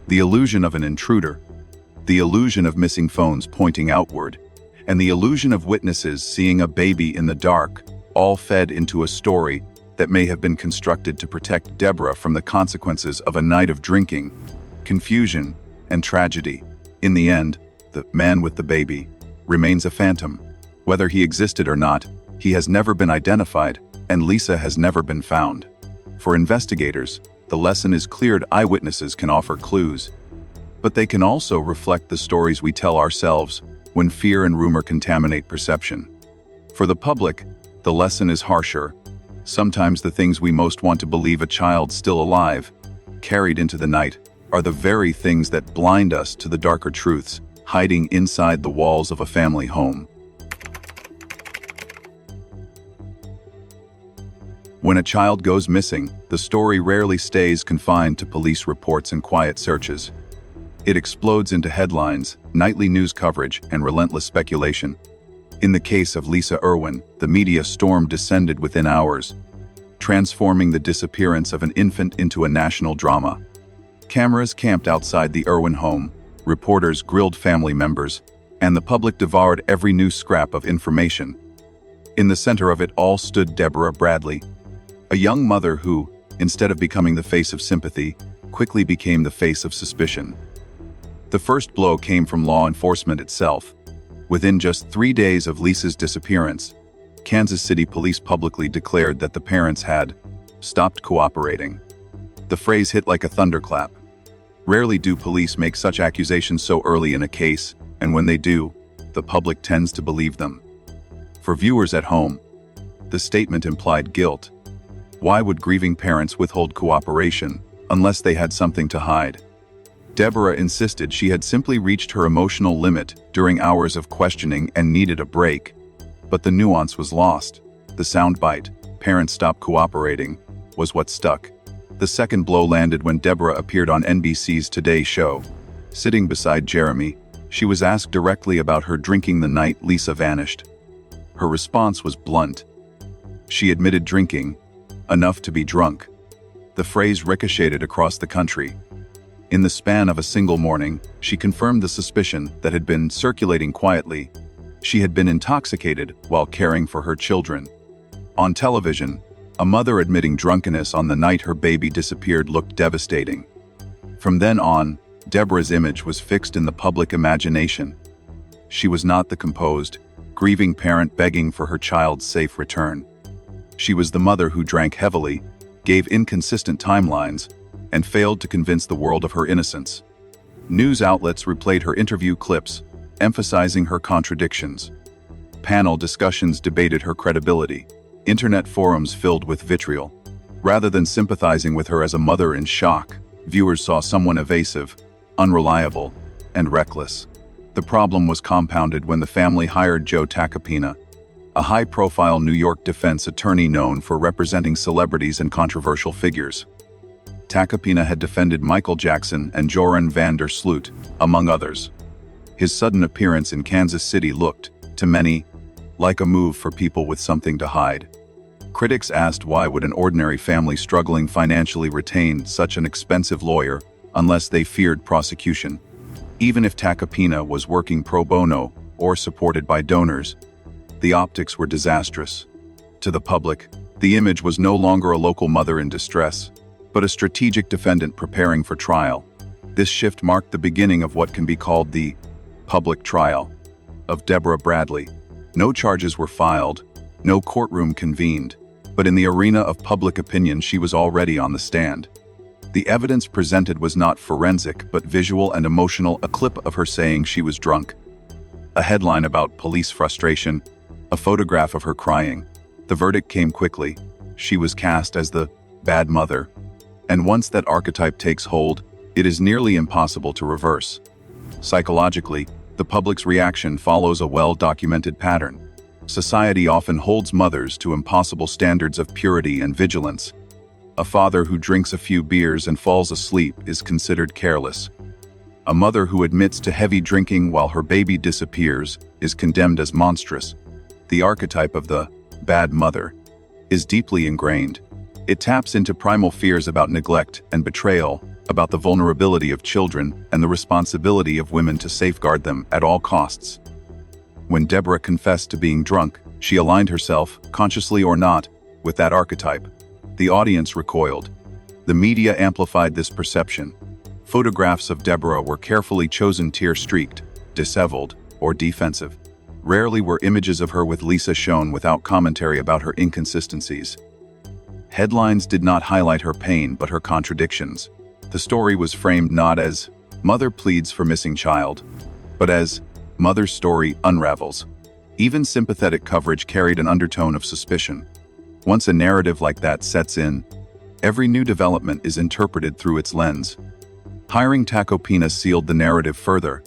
Speaker 2: The illusion of an intruder, the illusion of missing phones pointing outward, and the illusion of witnesses seeing a baby in the dark, all fed into a story that may have been constructed to protect Deborah from the consequences of a night of drinking, confusion, and tragedy. In the end, the "man with the baby" remains a phantom. Whether he existed or not, he has never been identified, and Lisa has never been found. For investigators, the lesson is clear: eyewitnesses can offer clues, but they can also reflect the stories we tell ourselves when fear and rumor contaminate perception. For the public, the lesson is harsher. Sometimes the things we most want to believe, a child still alive, carried into the night, are the very things that blind us to the darker truths hiding inside the walls of a family home. When a child goes missing, the story rarely stays confined to police reports and quiet searches. It explodes into headlines, nightly news coverage, and relentless speculation. In the case of Lisa Irwin, the media storm descended within hours, transforming the disappearance of an infant into a national drama. Cameras camped outside the Irwin home, reporters grilled family members, and the public devoured every new scrap of information. In the center of it all stood Deborah Bradley, a young mother who, instead of becoming the face of sympathy, quickly became the face of suspicion. The first blow came from law enforcement itself. Within just 3 days of Lisa's disappearance, Kansas City police publicly declared that the parents had stopped cooperating. The phrase hit like a thunderclap. Rarely do police make such accusations so early in a case, and when they do, the public tends to believe them. For viewers at home, the statement implied guilt. Why would grieving parents withhold cooperation unless they had something to hide? Deborah insisted she had simply reached her emotional limit during hours of questioning and needed a break. But the nuance was lost. The soundbite, "parents stop cooperating," was what stuck. The second blow landed when Deborah appeared on NBC's Today Show. Sitting beside Jeremy, she was asked directly about her drinking the night Lisa vanished. Her response was blunt. She admitted drinking, enough to be drunk. The phrase ricocheted across the country. In the span of a single morning, she confirmed the suspicion that had been circulating quietly. She had been intoxicated while caring for her children. On television, a mother admitting drunkenness on the night her baby disappeared looked devastating. From then on, Deborah's image was fixed in the public imagination. She was not the composed, grieving parent begging for her child's safe return. She was the mother who drank heavily, gave inconsistent timelines, and failed to convince the world of her innocence. News outlets replayed her interview clips, emphasizing her contradictions. Panel discussions debated her credibility. Internet forums filled with vitriol. Rather than sympathizing with her as a mother in shock, viewers saw someone evasive, unreliable, and reckless. The problem was compounded when the family hired Joe Tacopina, a high-profile New York defense attorney known for representing celebrities and controversial figures. Tacopina had defended Michael Jackson and Joran van der Sloot, among others. His sudden appearance in Kansas City looked, to many, like a move for people with something to hide. Critics asked why would an ordinary family struggling financially retain such an expensive lawyer unless they feared prosecution. Even if Tacopina was working pro bono or supported by donors, the optics were disastrous. To the public, the image was no longer a local mother in distress, but a strategic defendant preparing for trial. This shift marked the beginning of what can be called the public trial of Deborah Bradley. No charges were filed, no courtroom convened, but in the arena of public opinion she was already on the stand. The evidence presented was not forensic but visual and emotional, a clip of her saying she was drunk, a headline about police frustration, a photograph of her crying. The verdict came quickly. She was cast as the bad mother. And once that archetype takes hold, it is nearly impossible to reverse. Psychologically, the public's reaction follows a well-documented pattern. Society often holds mothers to impossible standards of purity and vigilance. A father who drinks a few beers and falls asleep is considered careless. A mother who admits to heavy drinking while her baby disappears is condemned as monstrous. The archetype of the bad mother is deeply ingrained. It taps into primal fears about neglect and betrayal, about the vulnerability of children and the responsibility of women to safeguard them at all costs. When Deborah confessed to being drunk, she aligned herself, consciously or not, with that archetype. The audience recoiled. The media amplified this perception. Photographs of Deborah were carefully chosen, tear-streaked, disheveled, or defensive. Rarely were images of her with Lisa shown without commentary about her inconsistencies. Headlines did not highlight her pain but her contradictions. The story was framed not as "Mother pleads for missing child," but as "Mother's story unravels." Even sympathetic coverage carried an undertone of suspicion. Once a narrative like that sets in, every new development is interpreted through its lens. Hiring Tacopina sealed the narrative further.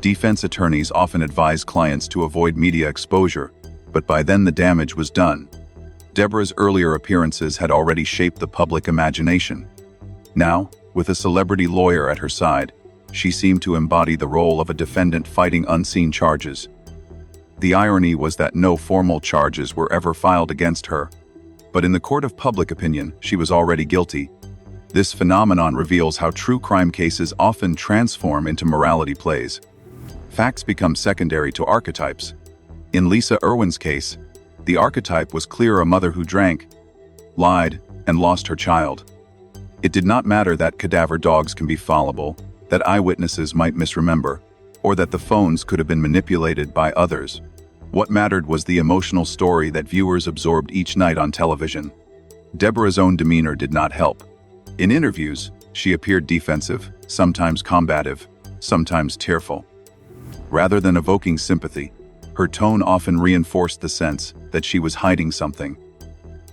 Speaker 2: Defense attorneys often advise clients to avoid media exposure, but by then the damage was done. Deborah's earlier appearances had already shaped the public imagination. Now, with a celebrity lawyer at her side, she seemed to embody the role of a defendant fighting unseen charges. The irony was that no formal charges were ever filed against her. But in the court of public opinion, she was already guilty. This phenomenon reveals how true crime cases often transform into morality plays. Facts become secondary to archetypes. In Lisa Irwin's case, the archetype was clear: a mother who drank, lied, and lost her child. It did not matter that cadaver dogs can be fallible, that eyewitnesses might misremember, or that the phones could have been manipulated by others. What mattered was the emotional story that viewers absorbed each night on television. Deborah's own demeanor did not help. In interviews, she appeared defensive, sometimes combative, sometimes tearful. Rather than evoking sympathy, her tone often reinforced the sense that she was hiding something.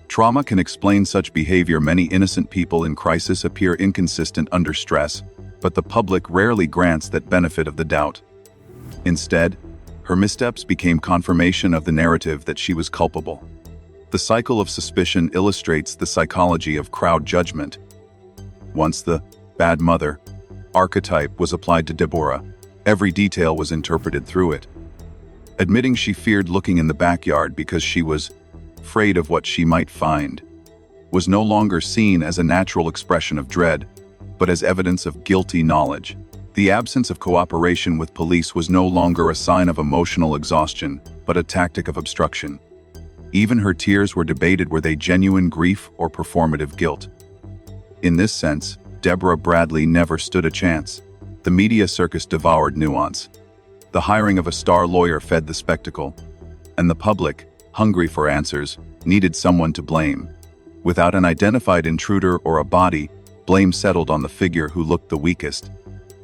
Speaker 2: Trauma can explain such behavior. Many innocent people in crisis appear inconsistent under stress, but the public rarely grants that benefit of the doubt. Instead, her missteps became confirmation of the narrative that she was culpable. The cycle of suspicion illustrates the psychology of crowd judgment. Once the bad mother archetype was applied to Deborah, every detail was interpreted through it. Admitting she feared looking in the backyard because she was afraid of what she might find was no longer seen as a natural expression of dread, but as evidence of guilty knowledge. The absence of cooperation with police was no longer a sign of emotional exhaustion, but a tactic of obstruction. Even her tears were debated: were they genuine grief or performative guilt? In this sense, Deborah Bradley never stood a chance. The media circus devoured nuance. The hiring of a star lawyer fed the spectacle, and the public, hungry for answers, needed someone to blame. Without an identified intruder or a body, blame settled on the figure who looked the weakest,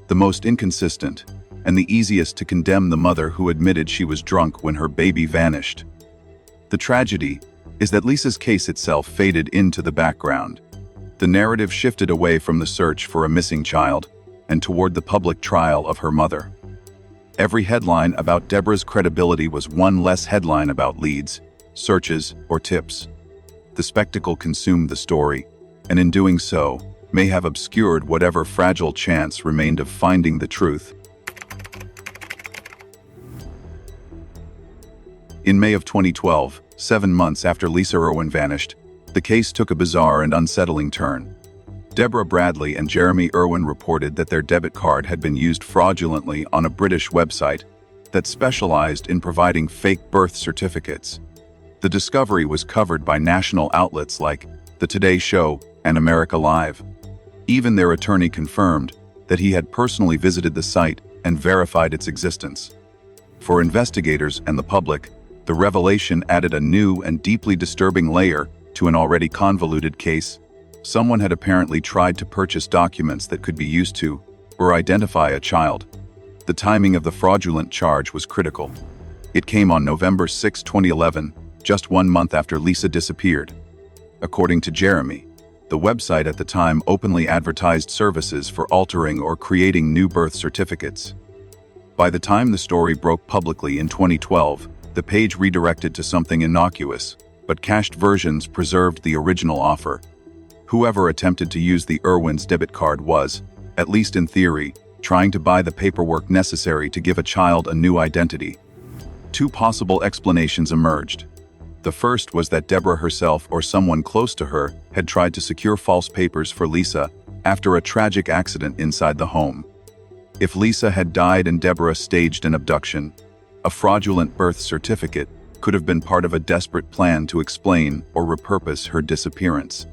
Speaker 2: the most inconsistent, and the easiest to condemn: the mother who admitted she was drunk when her baby vanished. The tragedy is that Lisa's case itself faded into the background. The narrative shifted away from the search for a missing child and toward the public trial of her mother. Every headline about Deborah's credibility was one less headline about leads, searches, or tips. The spectacle consumed the story, and in doing so, may have obscured whatever fragile chance remained of finding the truth. In May of 2012, 7 months after Lisa Irwin vanished, the case took a bizarre and unsettling turn. Deborah Bradley and Jeremy Irwin reported that their debit card had been used fraudulently on a British website that specialized in providing fake birth certificates. The discovery was covered by national outlets like The Today Show and America Live. Even their attorney confirmed that he had personally visited the site and verified its existence. For investigators and the public, the revelation added a new and deeply disturbing layer to an already convoluted case. Someone had apparently tried to purchase documents that could be used to or identify a child. The timing of the fraudulent charge was critical. It came on November 6, 2011, just 1 month after Lisa disappeared. According to Jeremy, the website at the time openly advertised services for altering or creating new birth certificates. By the time the story broke publicly in 2012, the page redirected to something innocuous, but cached versions preserved the original offer. Whoever attempted to use the Irwin's debit card was, at least in theory, trying to buy the paperwork necessary to give a child a new identity. Two possible explanations emerged. The first was that Deborah herself or someone close to her had tried to secure false papers for Lisa after a tragic accident inside the home. If Lisa had died and Deborah staged an abduction, a fraudulent birth certificate could have been part of a desperate plan to explain or repurpose her disappearance.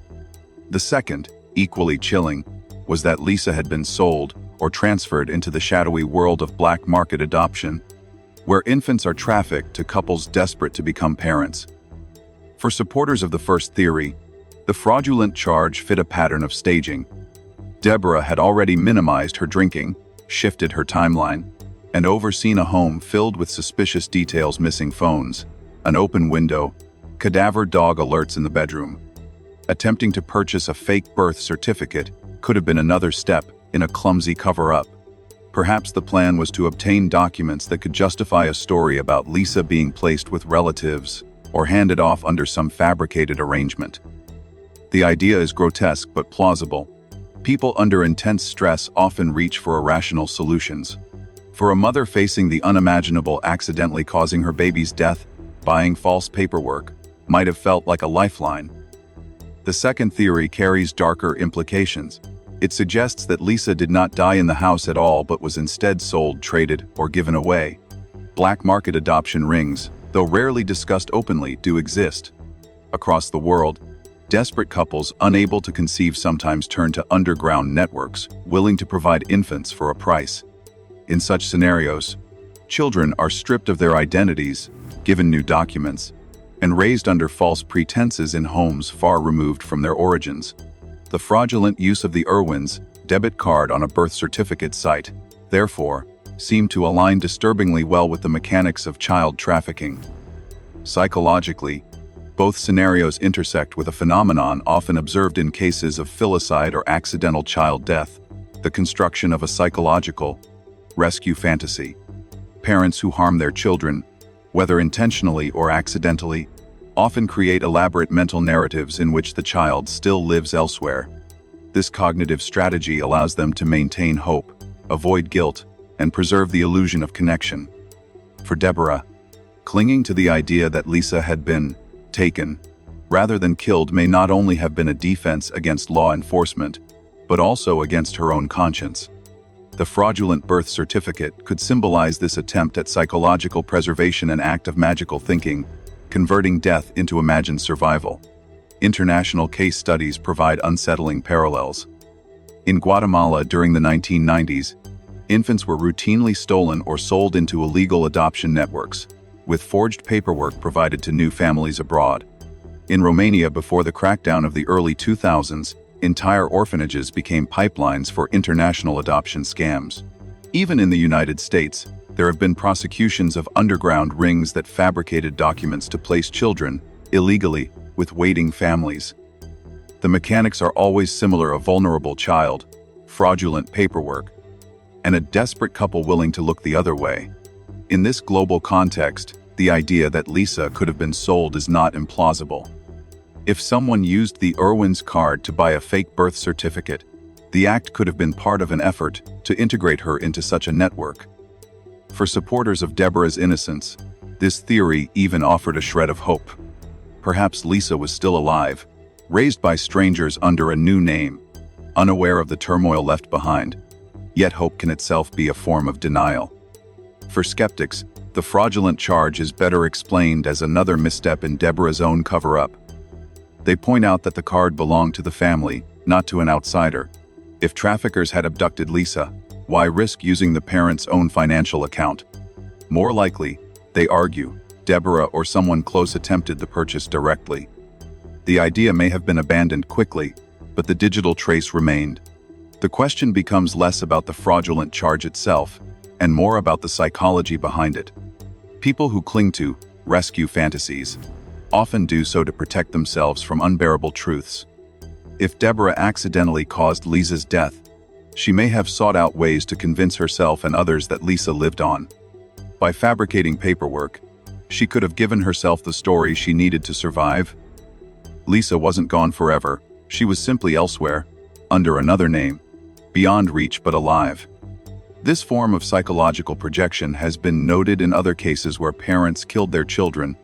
Speaker 2: The second, equally chilling, was that Lisa had been sold or transferred into the shadowy world of black market adoption, where infants are trafficked to couples desperate to become parents. For supporters of the first theory, the fraudulent charge fit a pattern of staging. Deborah had already minimized her drinking, shifted her timeline, and overseen a home filled with suspicious details: missing phones, an open window, cadaver dog alerts in the bedroom. Attempting to purchase a fake birth certificate could have been another step in a clumsy cover-up. Perhaps the plan was to obtain documents that could justify a story about Lisa being placed with relatives or handed off under some fabricated arrangement. The idea is grotesque but plausible. People under intense stress often reach for irrational solutions. For a mother facing the unimaginable accidentally causing her baby's death, buying false paperwork might have felt like a lifeline. The second theory carries darker implications. It suggests that Lisa did not die in the house at all but was instead sold, traded, or given away. Black market adoption rings, though rarely discussed openly, do exist. Across the world, desperate couples unable to conceive sometimes turn to underground networks, willing to provide infants for a price. In such scenarios, children are stripped of their identities, given new documents, and raised under false pretenses in homes far removed from their origins. The fraudulent use of the Irwins' debit card on a birth certificate site, therefore, seemed to align disturbingly well with the mechanics of child trafficking. Psychologically, both scenarios intersect with a phenomenon often observed in cases of filicide or accidental child death: the construction of a psychological rescue fantasy. Parents who harm their children, whether intentionally or accidentally, often create elaborate mental narratives in which the child still lives elsewhere. This cognitive strategy allows them to maintain hope, avoid guilt, and preserve the illusion of connection. For Deborah, clinging to the idea that Lisa had been taken, rather than killed, may not only have been a defense against law enforcement, but also against her own conscience. The fraudulent birth certificate could symbolize this attempt at psychological preservation, an act of magical thinking, converting death into imagined survival. International case studies provide unsettling parallels. In Guatemala during the 1990s, infants were routinely stolen or sold into illegal adoption networks, with forged paperwork provided to new families abroad. In Romania before the crackdown of the early 2000s, entire orphanages became pipelines for international adoption scams. Even in the United States, there have been prosecutions of underground rings that fabricated documents to place children, illegally, with waiting families. The mechanics are always similar: a vulnerable child, fraudulent paperwork, and a desperate couple willing to look the other way. In this global context, the idea that Lisa could have been sold is not implausible. If someone used the Irwin's card to buy a fake birth certificate, the act could have been part of an effort to integrate her into such a network. For supporters of Deborah's innocence, this theory even offered a shred of hope. Perhaps Lisa was still alive, raised by strangers under a new name, unaware of the turmoil left behind. Yet hope can itself be a form of denial. For skeptics, the fraudulent charge is better explained as another misstep in Deborah's own cover-up. They point out that the card belonged to the family, not to an outsider. If traffickers had abducted Lisa, why risk using the parents' own financial account? More likely, they argue, Deborah or someone close attempted the purchase directly. The idea may have been abandoned quickly, but the digital trace remained. The question becomes less about the fraudulent charge itself, and more about the psychology behind it. People who cling to rescue fantasies often do so to protect themselves from unbearable truths. If Deborah accidentally caused Lisa's death, she may have sought out ways to convince herself and others that Lisa lived on. By fabricating paperwork, she could have given herself the story she needed to survive. Lisa wasn't gone forever, she was simply elsewhere, under another name, beyond reach but alive. This form of psychological projection has been noted in other cases where parents killed their children,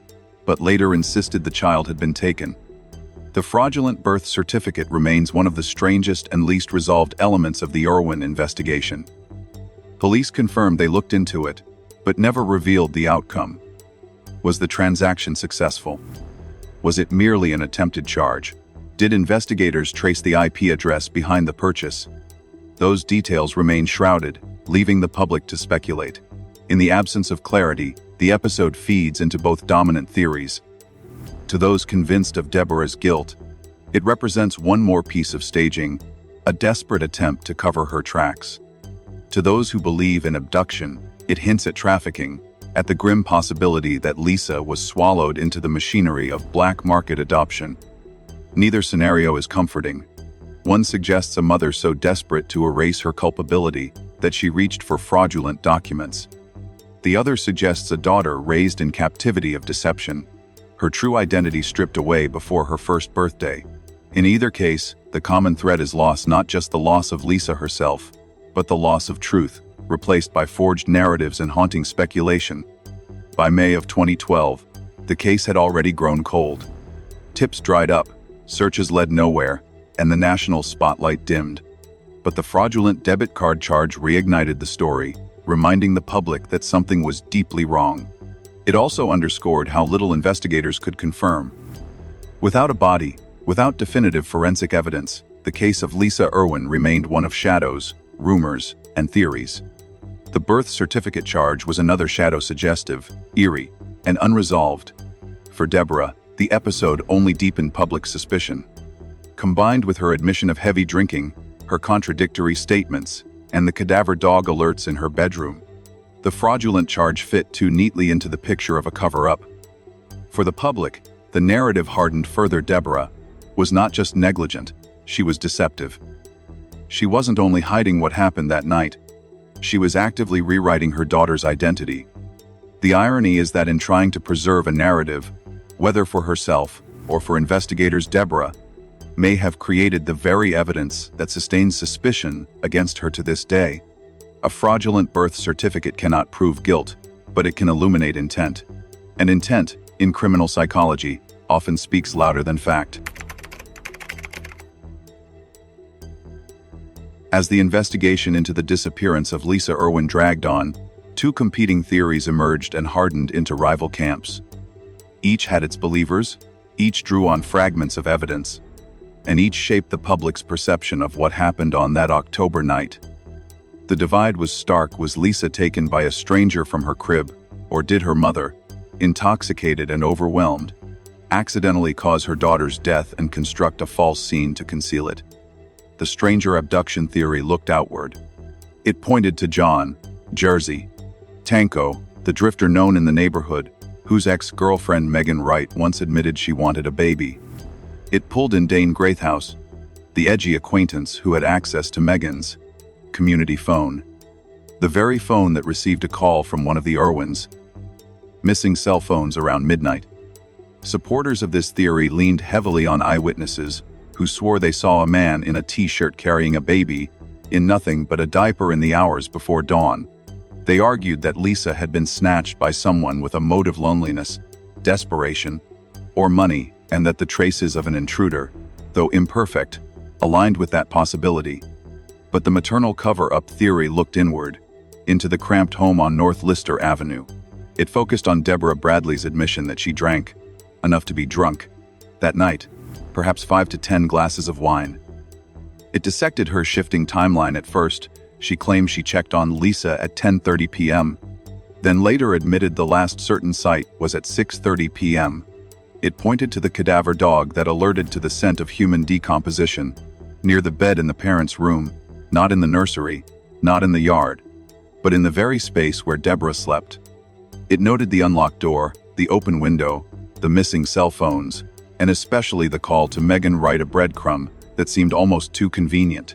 Speaker 2: but later insisted the child had been taken. The fraudulent birth certificate remains one of the strangest and least resolved elements of the Irwin investigation. Police confirmed they looked into it, but never revealed the outcome. Was the transaction successful? Was it merely an attempted charge? Did investigators trace the IP address behind the purchase? Those details remain shrouded, leaving the public to speculate. In the absence of clarity, the episode feeds into both dominant theories. To those convinced of Deborah's guilt, it represents one more piece of staging, a desperate attempt to cover her tracks. To those who believe in abduction, it hints at trafficking, at the grim possibility that Lisa was swallowed into the machinery of black market adoption. Neither scenario is comforting. One suggests a mother so desperate to erase her culpability that she reached for fraudulent documents. The other suggests a daughter raised in captivity of deception, her true identity stripped away before her first birthday. In either case, the common thread is loss, not just the loss of Lisa herself, but the loss of truth, replaced by forged narratives and haunting speculation. By May of 2012, the case had already grown cold. Tips dried up, searches led nowhere, and the national spotlight dimmed. But the fraudulent debit card charge reignited the story, reminding the public that something was deeply wrong. It also underscored how little investigators could confirm. Without a body, without definitive forensic evidence, the case of Lisa Irwin remained one of shadows, rumors, and theories. The birth certificate charge was another shadow, suggestive, eerie, and unresolved. For Deborah, the episode only deepened public suspicion. Combined with her admission of heavy drinking, her contradictory statements, and the cadaver dog alerts in her bedroom, the fraudulent charge fit too neatly into the picture of a cover-up. For the public, the narrative hardened further. Deborah was not just negligent, she was deceptive. She wasn't only hiding what happened that night, she was actively rewriting her daughter's identity. The irony is that in trying to preserve a narrative, whether for herself or for investigators, Deborah may have created the very evidence that sustains suspicion against her to this day. A fraudulent birth certificate cannot prove guilt, but it can illuminate intent. And intent, in criminal psychology, often speaks louder than fact. As the investigation into the disappearance of Lisa Irwin dragged on, two competing theories emerged and hardened into rival camps. Each had its believers, each drew on fragments of evidence, and each shaped the public's perception of what happened on that October night. The divide was stark. Was Lisa taken by a stranger from her crib, or did her mother, intoxicated and overwhelmed, accidentally cause her daughter's death and construct a false scene to conceal it? The stranger abduction theory looked outward. It pointed to John, Jersey, Tanko, the drifter known in the neighborhood, whose ex-girlfriend Megan Wright once admitted she wanted a baby. It pulled in Dane Grathhouse, the edgy acquaintance who had access to Megan's community phone, the very phone that received a call from one of the Irwins. Missing cell phones around midnight. Supporters of this theory leaned heavily on eyewitnesses who swore they saw a man in a t-shirt carrying a baby in nothing but a diaper in the hours before dawn. They argued that Lisa had been snatched by someone with a motive: loneliness, desperation, or money, and that the traces of an intruder, though imperfect, aligned with that possibility. But the maternal cover-up theory looked inward, into the cramped home on North Lister Avenue. It focused on Deborah Bradley's admission that she drank enough to be drunk that night, perhaps 5 to 10 glasses of wine. It dissected her shifting timeline. At first, she claimed she checked on Lisa at 10:30 p.m., then later admitted the last certain sight was at 6:30 p.m. It pointed to the cadaver dog that alerted to the scent of human decomposition, near the bed in the parents' room, not in the nursery, not in the yard, but in the very space where Deborah slept. It noted the unlocked door, the open window, the missing cell phones, and especially the call to Megan Wright, a breadcrumb that seemed almost too convenient.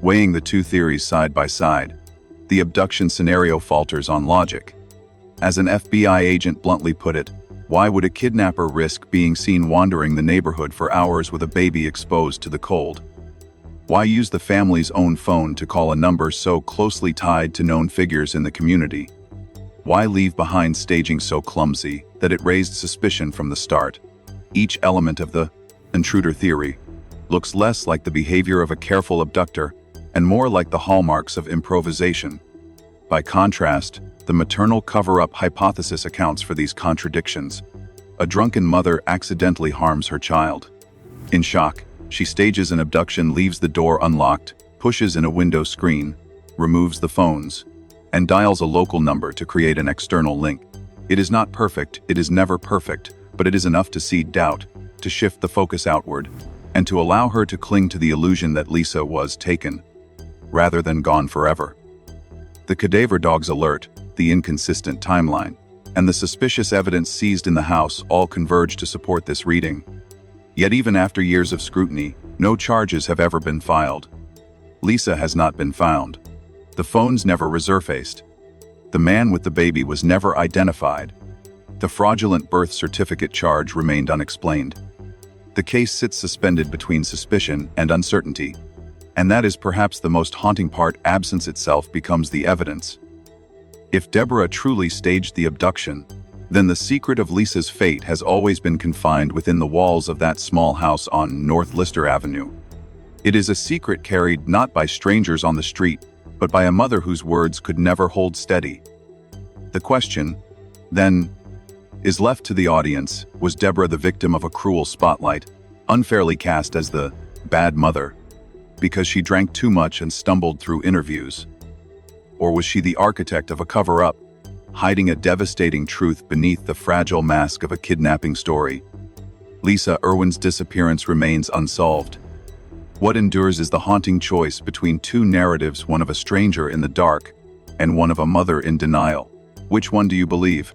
Speaker 2: Weighing the two theories side by side, the abduction scenario falters on logic. As an FBI agent bluntly put it, why would a kidnapper risk being seen wandering the neighborhood for hours with a baby exposed to the cold? Why use the family's own phone to call a number so closely tied to known figures in the community? Why leave behind staging so clumsy that it raised suspicion from the start? Each element of the intruder theory looks less like the behavior of a careful abductor and more like the hallmarks of improvisation. By contrast, the maternal cover-up hypothesis accounts for these contradictions. A drunken mother accidentally harms her child. In shock, she stages an abduction, leaves the door unlocked, pushes in a window screen, removes the phones, and dials a local number to create an external link. It is not perfect, it is never perfect, but it is enough to seed doubt, to shift the focus outward, and to allow her to cling to the illusion that Lisa was taken, rather than gone forever. The cadaver dog's alert, the inconsistent timeline, and the suspicious evidence seized in the house all converge to support this reading. Yet even after years of scrutiny, no charges have ever been filed. Lisa has not been found. The phones never resurfaced. The man with the baby was never identified. The fraudulent birth certificate charge remained unexplained. The case sits suspended between suspicion and uncertainty. And that is perhaps the most haunting part. Absence itself becomes the evidence. If Deborah truly staged the abduction, then the secret of Lisa's fate has always been confined within the walls of that small house on North Lister Avenue. It is a secret carried not by strangers on the street, but by a mother whose words could never hold steady. The question, then, is left to the audience: was Deborah the victim of a cruel spotlight, unfairly cast as the bad mother, because she drank too much and stumbled through interviews? Or was she the architect of a cover-up, hiding a devastating truth beneath the fragile mask of a kidnapping story? Lisa Irwin's disappearance remains unsolved. What endures is the haunting choice between two narratives, one of a stranger in the dark and one of a mother in denial. Which one do you believe?